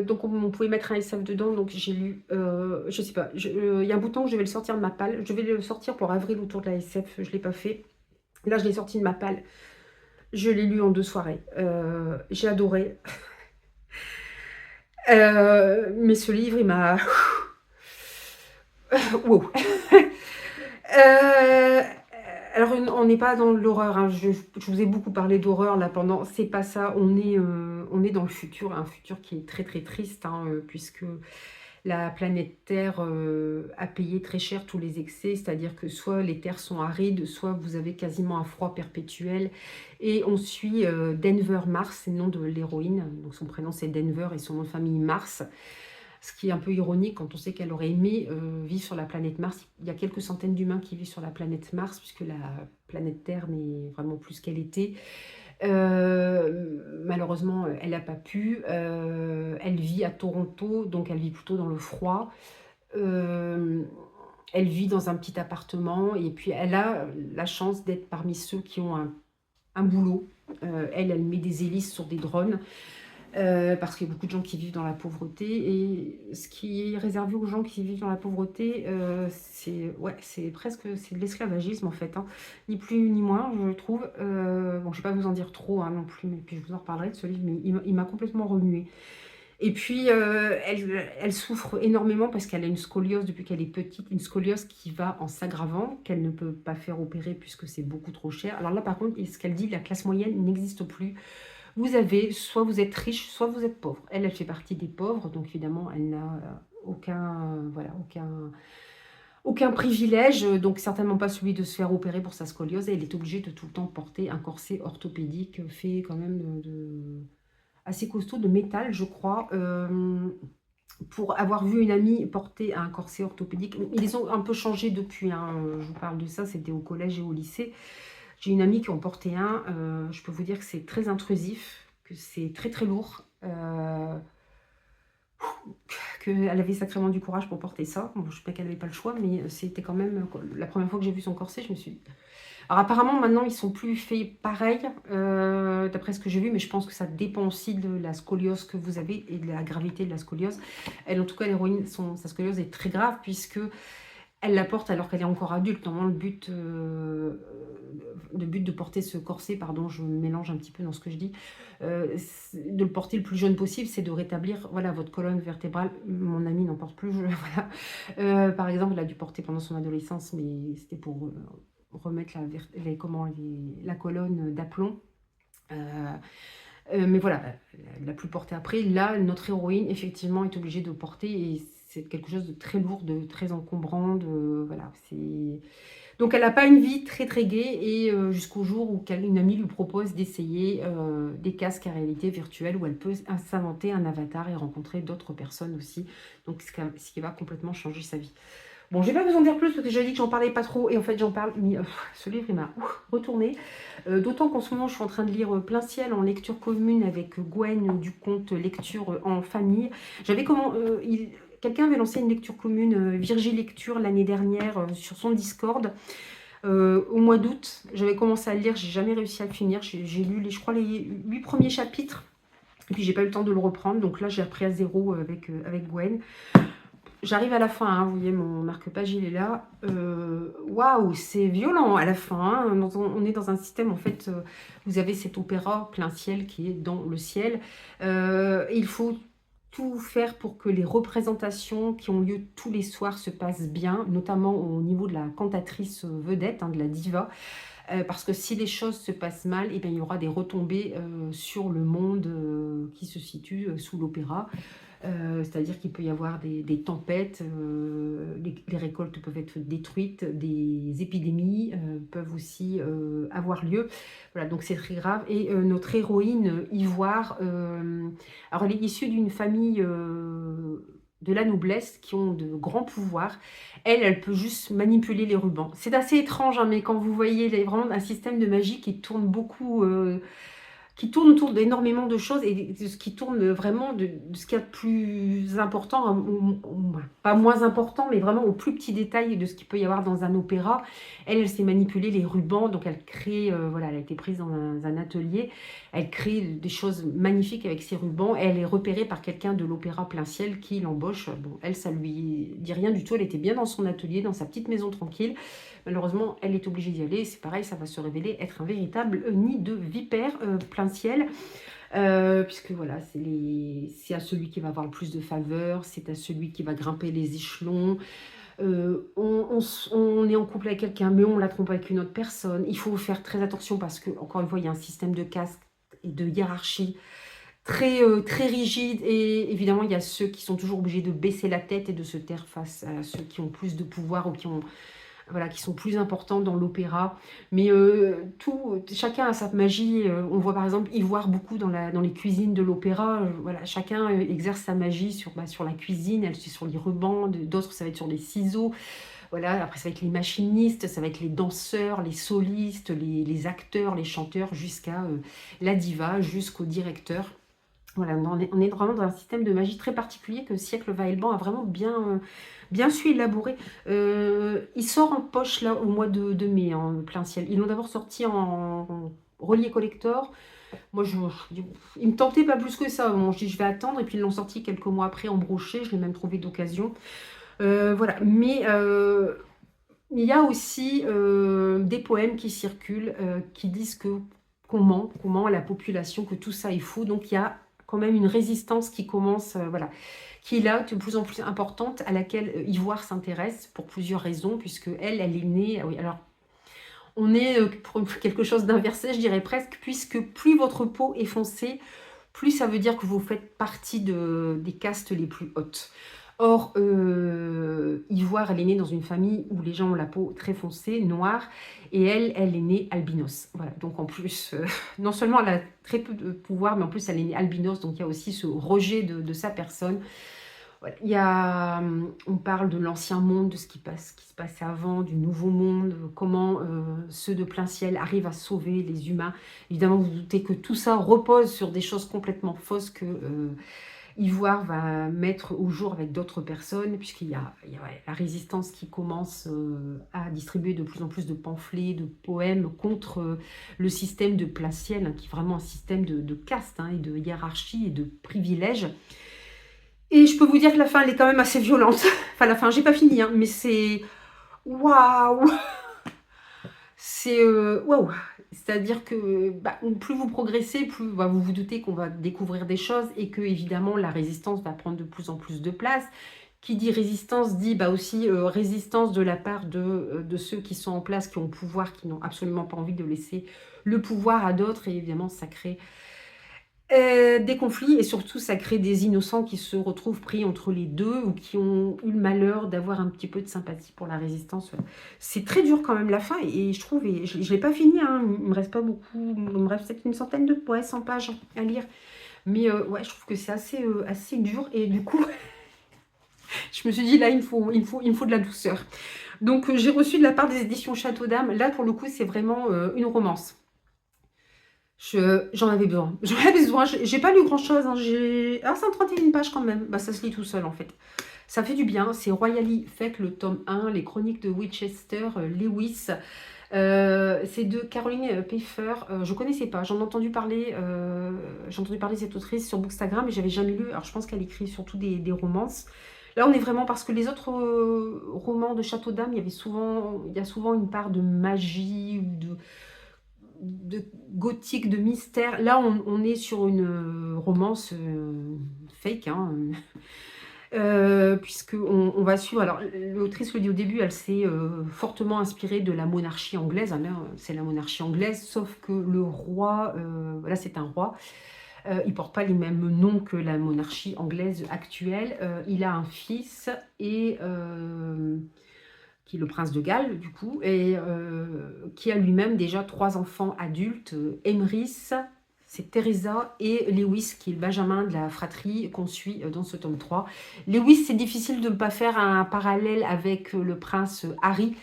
Donc on pouvait mettre un SF dedans, donc j'ai lu, je sais pas, il y a un bouton, je vais le sortir de ma palle, je vais le sortir pour avril autour de la SF, je l'ai pas fait. Là, je l'ai sorti de ma palle, je l'ai lu en 2 soirées, j'ai adoré. Mais ce livre, il m'a... Wow. Euh, alors, on n'est pas dans l'horreur, hein. Je vous ai beaucoup parlé d'horreur là pendant. C'est pas ça. On est dans le futur, un futur qui est très très triste, hein, puisque la planète Terre a payé très cher tous les excès, c'est-à-dire que soit les terres sont arides, soit vous avez quasiment un froid perpétuel. Et on suit Denver Mars, c'est le nom de l'héroïne. Donc son prénom c'est Denver et son nom de famille Mars. Ce qui est un peu ironique quand on sait qu'elle aurait aimé vivre sur la planète Mars. Il y a quelques centaines d'humains qui vivent sur la planète Mars, puisque la planète Terre n'est vraiment plus ce qu'elle était. Malheureusement, elle n'a pas pu. Elle vit à Toronto, donc elle vit plutôt dans le froid. Elle vit dans un petit appartement et puis elle a la chance d'être parmi ceux qui ont un boulot. Elle met des hélices sur des drones. Parce qu'il y a beaucoup de gens qui vivent dans la pauvreté et ce qui est réservé aux gens qui vivent dans la pauvreté, c'est presque c'est de l'esclavagisme en fait, hein. Ni plus ni moins, je trouve. Bon, je ne vais pas vous en dire trop hein, non plus, mais puis je vous en reparlerai de ce livre, mais il m'a complètement remué. Et puis, elle souffre énormément parce qu'elle a une scoliose depuis qu'elle est petite, une scoliose qui va en s'aggravant, qu'elle ne peut pas faire opérer puisque c'est beaucoup trop cher. Alors là, par contre, ce qu'elle dit, la classe moyenne n'existe plus. Vous avez, soit vous êtes riche, soit vous êtes pauvre. Elle fait partie des pauvres, donc évidemment, elle n'a voilà, aucun privilège, donc certainement pas celui de se faire opérer pour sa scoliose. Et elle est obligée de tout le temps porter un corset orthopédique fait quand même assez costaud, de métal, je crois. Pour avoir vu une amie porter un corset orthopédique, ils ont un peu changé depuis, hein, je vous parle de ça, c'était au collège et au lycée. J'ai une amie qui en portait un, je peux vous dire que c'est très intrusif, que c'est très très lourd, qu'elle avait sacrément du courage pour porter ça. Bon, je sais pas qu'elle n'avait pas le choix, mais c'était quand même la première fois que j'ai vu son corset, je me suis dit... Alors apparemment maintenant ils sont plus faits pareil, d'après ce que j'ai vu, mais je pense que ça dépend aussi de la scoliose que vous avez et de la gravité de la scoliose. Elle, en tout cas, l'héroïne, sa scoliose est très grave puisque elle la porte alors qu'elle est encore adulte. Normalement, le but de porter ce corset, pardon, je me mélange un petit peu dans ce que je dis, de le porter le plus jeune possible, c'est de rétablir voilà, votre colonne vertébrale. Mon amie n'en porte plus, voilà. Par exemple, elle a dû porter pendant son adolescence, mais c'était pour remettre la colonne d'aplomb. Mais voilà, elle l'a plus porté après. Là, notre héroïne, effectivement, est obligée de porter et c'est quelque chose de très lourd, de très encombrant. Voilà, donc, elle n'a pas une vie très très gaie et jusqu'au jour où une amie lui propose d'essayer des casques à réalité virtuelle où elle peut s'inventer un avatar et rencontrer d'autres personnes aussi. Donc, ce qui va complètement changer sa vie. Bon, j'ai pas besoin de dire plus parce que j'ai dit que j'en parlais pas trop et en fait j'en parle, mais ce livre il m'a retourné. D'autant qu'en ce moment je suis en train de lire Plein ciel en lecture commune avec Gwen du compte Lecture en famille. J'avais comment quelqu'un avait lancé une lecture commune, Virgie Lecture, l'année dernière sur son Discord. Au mois d'août, j'avais commencé à le lire, j'ai jamais réussi à le finir. J'ai lu, je crois, les 8 premiers chapitres. Et puis j'ai pas eu le temps de le reprendre. Donc là, j'ai repris à zéro avec Gwen. J'arrive à la fin, hein, vous voyez, mon marque-page, il est là. Waouh, c'est violent à la fin. Hein. On est dans un système, en fait, vous avez cet opéra Plein ciel qui est dans le ciel. Il faut tout faire pour que les représentations qui ont lieu tous les soirs se passent bien, notamment au niveau de la cantatrice vedette, hein, de la diva. Parce que si les choses se passent mal, eh bien, il y aura des retombées sur le monde qui se situe sous l'opéra. C'est-à-dire qu'il peut y avoir des tempêtes, les récoltes peuvent être détruites, des épidémies peuvent aussi avoir lieu. Voilà, donc c'est très grave. Et notre héroïne Ivoire, alors elle est issue d'une famille de la noblesse qui ont de grands pouvoirs. Elle peut juste manipuler les rubans. C'est assez étrange, hein, mais quand vous voyez vraiment un système de magie qui tourne beaucoup... qui tourne autour d'énormément de choses et de ce qui tourne vraiment de ce qu'il y a de plus important, pas moins important, mais vraiment au plus petit détail de ce qu'il peut y avoir dans un opéra. Elle sait manipuler les rubans, donc elle crée, voilà, elle a été prise dans un atelier, elle crée des choses magnifiques avec ses rubans, elle est repérée par quelqu'un de l'opéra Plein ciel qui l'embauche. Bon, elle, ça lui dit rien du tout, elle était bien dans son atelier, dans sa petite maison tranquille. Malheureusement, elle est obligée d'y aller. C'est pareil, ça va se révéler être un véritable nid de vipères Plein ciel. Puisque voilà, c'est à celui qui va avoir le plus de faveur, c'est à celui qui va grimper les échelons. On est en couple avec quelqu'un, mais on la trompe avec une autre personne. Il faut faire très attention parce que, encore une fois, il y a un système de caste et de hiérarchie très rigide. Et évidemment, il y a ceux qui sont toujours obligés de baisser la tête et de se taire face à ceux qui ont plus de pouvoir ou qui ont... Voilà, qui sont plus importants dans l'opéra. Mais chacun a sa magie. On voit par exemple Ivoire beaucoup dans les cuisines de l'opéra. Voilà, chacun exerce sa magie sur la cuisine. Elle c'est sur les rubans, d'autres ça va être sur les ciseaux. Voilà, après ça va être les machinistes, ça va être les danseurs, les solistes, les acteurs, les chanteurs, jusqu'à la diva, jusqu'au directeur. Voilà, on est vraiment dans un système de magie très particulier que Siècle Vaillant a vraiment bien su élaborer. Il sort en poche là au mois de mai, en Plein ciel. Ils l'ont d'abord sorti en relié collector. Moi, il me tentait pas plus que ça. Bon, je dis je vais attendre et puis ils l'ont sorti quelques mois après en brochet. Je l'ai même trouvé d'occasion. Voilà, mais il y a aussi des poèmes qui circulent qui disent qu'on ment à la population, que tout ça est faux. Donc il y a quand même une résistance qui commence, voilà, qui est là, de plus en plus importante, à laquelle Ivoire s'intéresse pour plusieurs raisons, puisque elle est née... Oui, alors, on est pour quelque chose d'inversé, je dirais presque, puisque plus votre peau est foncée, plus ça veut dire que vous faites partie des castes les plus hautes. Or, Ivoire, elle est née dans une famille où les gens ont la peau très foncée, noire, et elle est née albinos. Voilà, donc en plus, non seulement elle a très peu de pouvoir, mais en plus elle est née albinos, donc il y a aussi ce rejet de sa personne. Voilà. On parle de l'ancien monde, de ce qui se passait avant, du nouveau monde, comment ceux de Plein ciel arrivent à sauver les humains. Évidemment, vous vous doutez que tout ça repose sur des choses complètement fausses que... Ivoire va mettre au jour avec d'autres personnes, puisqu'il y a la résistance qui commence à distribuer de plus en plus de pamphlets, de poèmes contre le système de Plein ciel, hein, qui est vraiment un système de caste hein, et de hiérarchie et de privilèges. Et je peux vous dire que la fin, elle est quand même assez violente. Enfin, la fin, j'ai pas fini, hein, mais c'est... Waouh. C'est... Waouh. C'est-à-dire que plus vous progressez, plus vous vous doutez qu'on va découvrir des choses et que évidemment la résistance va prendre de plus en plus de place. Qui dit résistance dit aussi résistance de la part de ceux qui sont en place, qui ont le pouvoir, qui n'ont absolument pas envie de laisser le pouvoir à d'autres. Et évidemment, ça crée des conflits et surtout ça crée des innocents qui se retrouvent pris entre les deux ou qui ont eu le malheur d'avoir un petit peu de sympathie pour la résistance. C'est très dur quand même la fin et je trouve, et je ne l'ai pas fini, hein, il me reste pas beaucoup, il me reste peut-être une centaine de 100 pages à lire. Mais ouais, je trouve que c'est assez dur et du coup... Je me suis dit: «Là, il me faut de la douceur». Donc j'ai reçu de la part des éditions Château d'Âme. Là, pour le coup, c'est vraiment, une romance. J'en avais besoin. J'en avais besoin. J'ai pas lu grand-chose, hein. J'ai 131 pages quand même. Bah, ça se lit tout seul, en fait. Ça fait du bien. C'est Royally Feck, le tome 1, les chroniques de Winchester, Lewis. C'est de Caroline Pfeffer. Je connaissais pas. J'ai entendu parler de cette autrice sur Bookstagram, mais j'avais jamais lu. Alors, je pense qu'elle écrit surtout des romances. Là, on est vraiment parce que les autres romans de Château d'Âme, il y a souvent une part de magie ou de gothique, de mystère. Là, on est sur une romance fake, hein, puisqu'on va suivre. Alors, l'autrice le dit au début, elle s'est fortement inspirée de la monarchie anglaise. Ah, là, c'est la monarchie anglaise, sauf que le roi, là, c'est un roi. Il porte pas les mêmes noms que la monarchie anglaise actuelle. Il a un fils et qui est le prince de Galles, du coup, et qui a lui-même déjà 3 enfants adultes, Emrys, c'est Teresa, et Lewis, qui est le benjamin de la fratrie qu'on suit dans ce tome 3. Lewis, c'est difficile de ne pas faire un parallèle avec le prince Harry,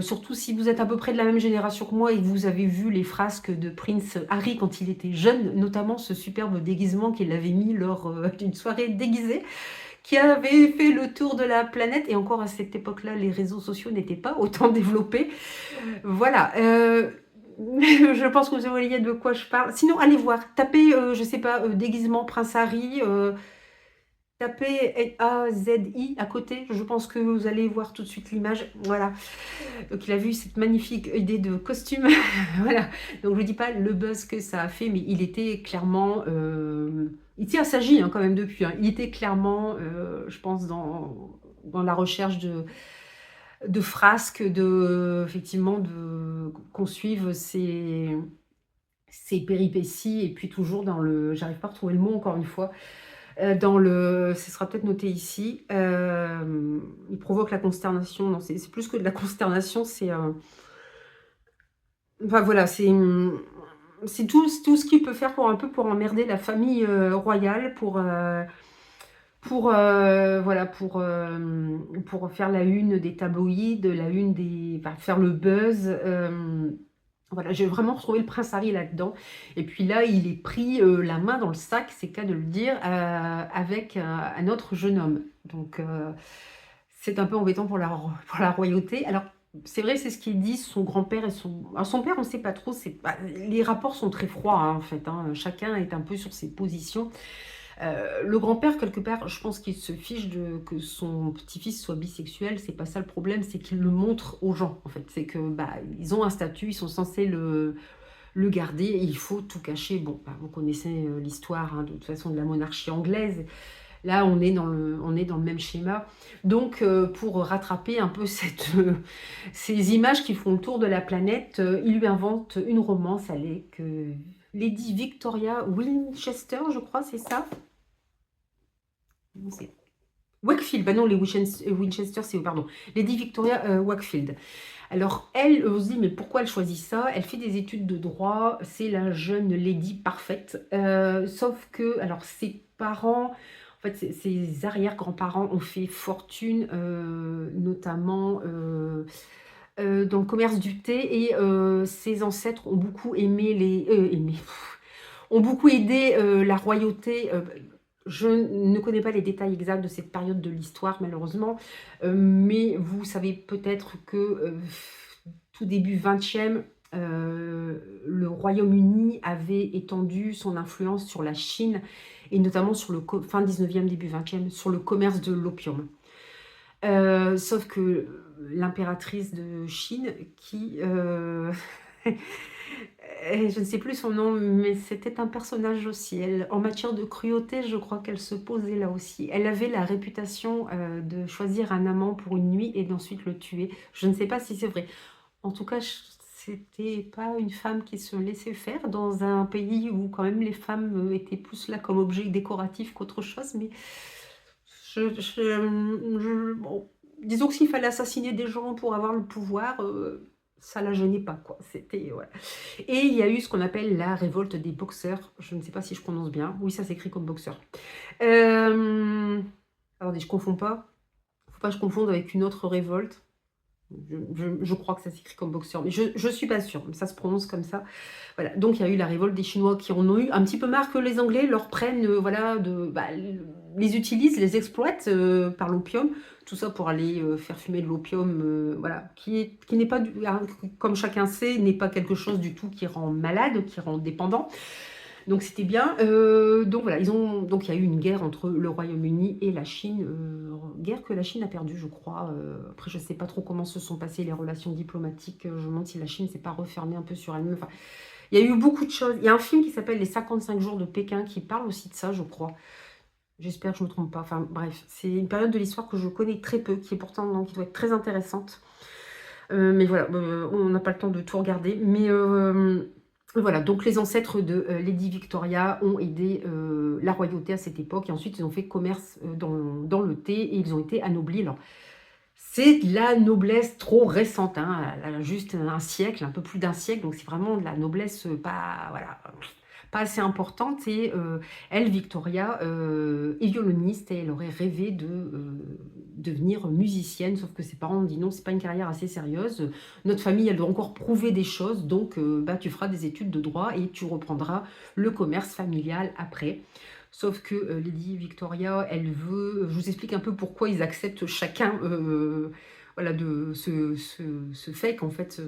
surtout si vous êtes à peu près de la même génération que moi et que vous avez vu les frasques de Prince Harry quand il était jeune, notamment ce superbe déguisement qu'il avait mis lors d'une soirée déguisée, qui avait fait le tour de la planète. Et encore à cette époque-là, les réseaux sociaux n'étaient pas autant développés. Voilà. Je pense que vous voyez de quoi je parle. Sinon, allez voir. Tapez, je sais pas, déguisement Prince Harry. Tapez Azi à côté. Je pense que vous allez voir tout de suite l'image. Voilà. Donc, il a vu cette magnifique idée de costume. Voilà. Donc, je ne dis pas le buzz que ça a fait, mais il était clairement... il tient à s'agit hein, quand même depuis. Hein. Il était clairement, je pense, dans la recherche de frasques, effectivement, qu'on suive ces péripéties. Et puis toujours dans le... J'arrive pas à retrouver le mot encore une fois. Ce sera peut-être noté ici, il provoque la consternation. Non, c'est plus que de la consternation, c'est... enfin voilà, c'est tout ce qu'il peut faire pour un peu pour emmerder la famille royale, voilà, pour faire la une des tabloïds, la une enfin, faire le buzz. Voilà, j'ai vraiment retrouvé le prince Harry là-dedans. Et puis là, il est pris la main dans le sac, c'est le cas de le dire, avec un autre jeune homme. Donc, c'est un peu embêtant pour la royauté. Alors, c'est vrai, c'est ce qu'il dit, son grand-père et son... Alors, son père, on ne sait pas trop. Les rapports sont très froids, hein, en fait. Hein. Chacun est un peu sur ses positions. Le grand-père, quelque part, je pense qu'il se fiche que son petit-fils soit bisexuel. C'est pas ça le problème, c'est qu'il le montre aux gens, en fait. C'est que ils ont un statut, ils sont censés le garder, et il faut tout cacher. Bon, vous connaissez l'histoire, hein, de toute façon, de la monarchie anglaise. Là, on est dans le même schéma. Donc, pour rattraper un peu ces images qui font le tour de la planète, il lui invente une romance avec Lady Victoria Winchester, je crois, c'est ça? C'est Wakefield, bah non, les Winchester, c'est, pardon, Lady Victoria Wakefield. Alors, elle, on se dit, mais pourquoi elle choisit ça? Elle fait des études de droit, c'est la jeune lady parfaite. Sauf que, alors, ses parents, en fait, ses arrière-grands-parents ont fait fortune, notamment dans le commerce du thé, et ses ancêtres ont beaucoup ont beaucoup aidé la royauté. Je ne connais pas les détails exacts de cette période de l'histoire, malheureusement, mais vous savez peut-être que tout début 20e, le Royaume-Uni avait étendu son influence sur la Chine, et notamment sur le fin 19e, début 20e, sur le commerce de l'opium. Sauf que l'impératrice de Chine, qui... je ne sais plus son nom, mais c'était un personnage aussi. Elle, en matière de cruauté, je crois qu'elle se posait là aussi. Elle avait la réputation de choisir un amant pour une nuit et d'ensuite le tuer. Je ne sais pas si c'est vrai. En tout cas, c'était pas une femme qui se laissait faire dans un pays où quand même les femmes étaient plus là comme objet décoratif qu'autre chose. Mais bon, disons que s'il fallait assassiner des gens pour avoir le pouvoir, ça la gênait pas, quoi. C'était, voilà. Et il y a eu ce qu'on appelle la révolte des boxeurs. Je ne sais pas si je prononce bien. Oui, ça s'écrit comme boxeur. Attendez, je confonds pas. pas que je confonde avec une autre révolte. Je crois que ça s'écrit comme boxeur, mais je suis pas sûre, mais ça se prononce comme ça. Voilà, donc il y a eu la révolte des Chinois qui en ont eu un petit peu marre que les Anglais leur prennent, voilà, les utilisent, les exploitent par l'opium, tout ça pour aller faire fumer de l'opium, voilà, qui n'est pas, comme chacun sait, n'est pas quelque chose du tout qui rend malade, qui rend dépendant. Donc c'était bien. Donc voilà, donc il y a eu une guerre entre le Royaume-Uni et la Chine, guerre que la Chine a perdue, je crois. Après, je ne sais pas trop comment se sont passées les relations diplomatiques. Je me demande si la Chine ne s'est pas refermée un peu sur elle-même. Enfin, il y a eu beaucoup de choses. Il y a un film qui s'appelle Les 55 jours de Pékin qui parle aussi de ça, je crois. J'espère que je ne me trompe pas. Enfin bref, c'est une période de l'histoire que je connais très peu, qui est pourtant donc, qui doit être très intéressante. Mais voilà, on n'a pas le temps de tout regarder. Mais voilà, donc les ancêtres de Lady Victoria ont aidé la royauté à cette époque. Et ensuite, ils ont fait commerce dans le thé et ils ont été anoblis. Alors, c'est de la noblesse trop récente, hein, elle a juste un siècle, un peu plus d'un siècle. Donc, c'est vraiment de la noblesse pas, voilà, pas assez importante. Et elle, Victoria, est violoniste et elle aurait rêvé de devenir musicienne. Sauf que ses parents ont dit non, c'est pas une carrière assez sérieuse. Notre famille, elle doit encore prouver des choses. Donc, bah, tu feras des études de droit et tu reprendras le commerce familial après. Sauf que Lady Victoria, elle veut... Je vous explique un peu pourquoi ils acceptent chacun voilà, de ce fait qu'en fait,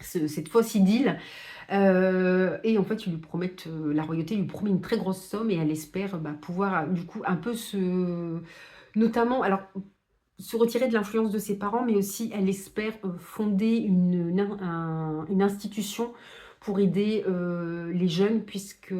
cette fausse idylle. Et en fait, ils lui promettent, la royauté lui promet une très grosse somme et elle espère pouvoir du coup un peu se... Notamment, alors, se retirer de l'influence de ses parents, mais aussi elle espère fonder une institution pour aider les jeunes, puisque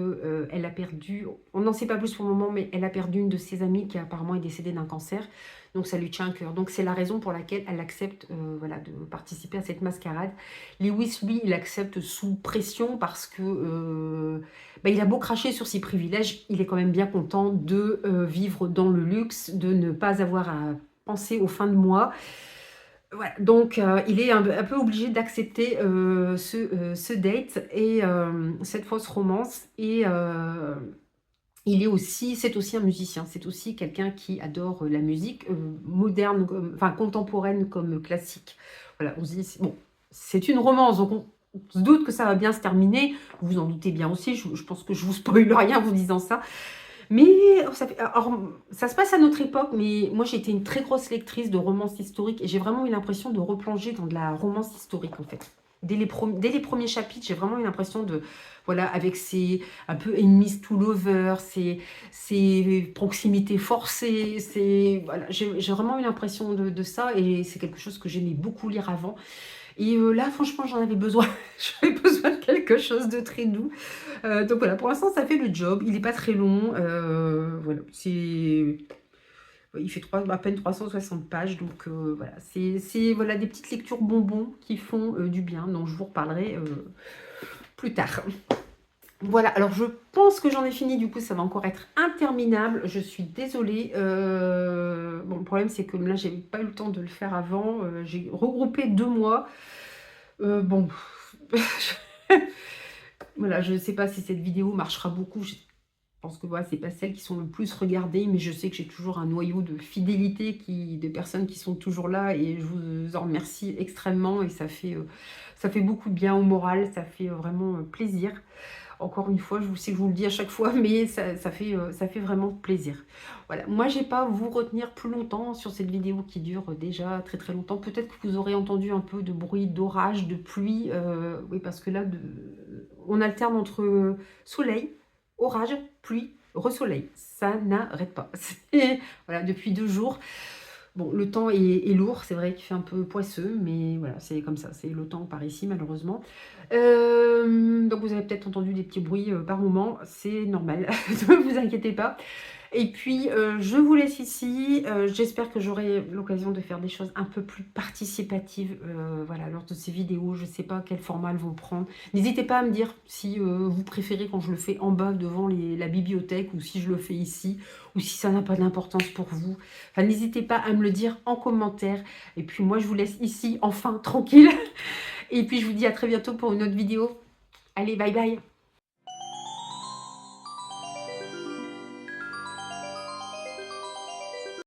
elle a perdu, on n'en sait pas plus pour le moment, mais elle a perdu une de ses amies qui apparemment est décédée d'un cancer, donc ça lui tient à cœur. Donc c'est la raison pour laquelle elle accepte voilà, de participer à cette mascarade. Lewis, lui, il accepte sous pression parce que il a beau cracher sur ses privilèges, il est quand même bien content de vivre dans le luxe, de ne pas avoir à penser aux fins de mois. Voilà, donc il est un peu obligé d'accepter ce date et cette fausse romance. Et c'est aussi un musicien, c'est aussi quelqu'un qui adore la musique moderne, enfin contemporaine comme classique. Voilà, on se dit, bon, c'est une romance, donc on se doute que ça va bien se terminer. Vous vous en doutez bien aussi, je pense que je vous spoil rien en vous disant ça. Mais alors, ça se passe à notre époque, mais moi j'ai été une très grosse lectrice de romances historiques et j'ai vraiment eu l'impression de replonger dans de la romance historique en fait. Dès les premiers chapitres, j'ai vraiment eu l'impression de, voilà, avec ces un peu enemies to lovers, ces proximités forcées, voilà, j'ai vraiment eu l'impression de ça et c'est quelque chose que j'aimais beaucoup lire avant. Et là, franchement, j'en avais besoin. J'avais besoin de quelque chose de très doux. Donc voilà, pour l'instant, ça fait le job. Il n'est pas très long. Voilà, il fait à peine 360 pages. Donc voilà, c'est voilà, des petites lectures bonbons qui font du bien, dont je vous reparlerai plus tard. Voilà, alors je pense que j'en ai fini, du coup ça va encore être interminable, je suis désolée. Bon, le problème c'est que là j'ai pas eu le temps de le faire avant, j'ai regroupé 2 mois. Bon, voilà, je ne sais pas si cette vidéo marchera beaucoup, je pense que voilà, c'est pas celles qui sont le plus regardées, mais je sais que j'ai toujours un noyau de fidélité, de personnes qui sont toujours là et je vous en remercie extrêmement et ça fait beaucoup de bien au moral, ça fait vraiment plaisir. Encore une fois, je sais que je vous le dis à chaque fois, mais ça fait vraiment plaisir. Voilà, moi, j'ai pas à vous retenir plus longtemps sur cette vidéo qui dure déjà très très longtemps. Peut-être que vous aurez entendu un peu de bruit d'orage, de pluie. Oui, parce que là, on alterne entre soleil, orage, pluie, re-soleil. Ça n'arrête pas. Voilà, depuis 2 jours. Bon, le temps est lourd, c'est vrai qu'il fait un peu poisseux, mais voilà, c'est comme ça, c'est le temps par ici malheureusement. Donc vous avez peut-être entendu des petits bruits par moment, c'est normal, ne vous inquiétez pas. Et puis, je vous laisse ici. J'espère que j'aurai l'occasion de faire des choses un peu plus participatives voilà, lors de ces vidéos. Je ne sais pas quel format elles vont prendre. N'hésitez pas à me dire si vous préférez quand je le fais en bas devant la bibliothèque ou si je le fais ici ou si ça n'a pas d'importance pour vous. Enfin, n'hésitez pas à me le dire en commentaire. Et puis moi, je vous laisse ici, enfin, tranquille. Et puis, je vous dis à très bientôt pour une autre vidéo. Allez, bye bye!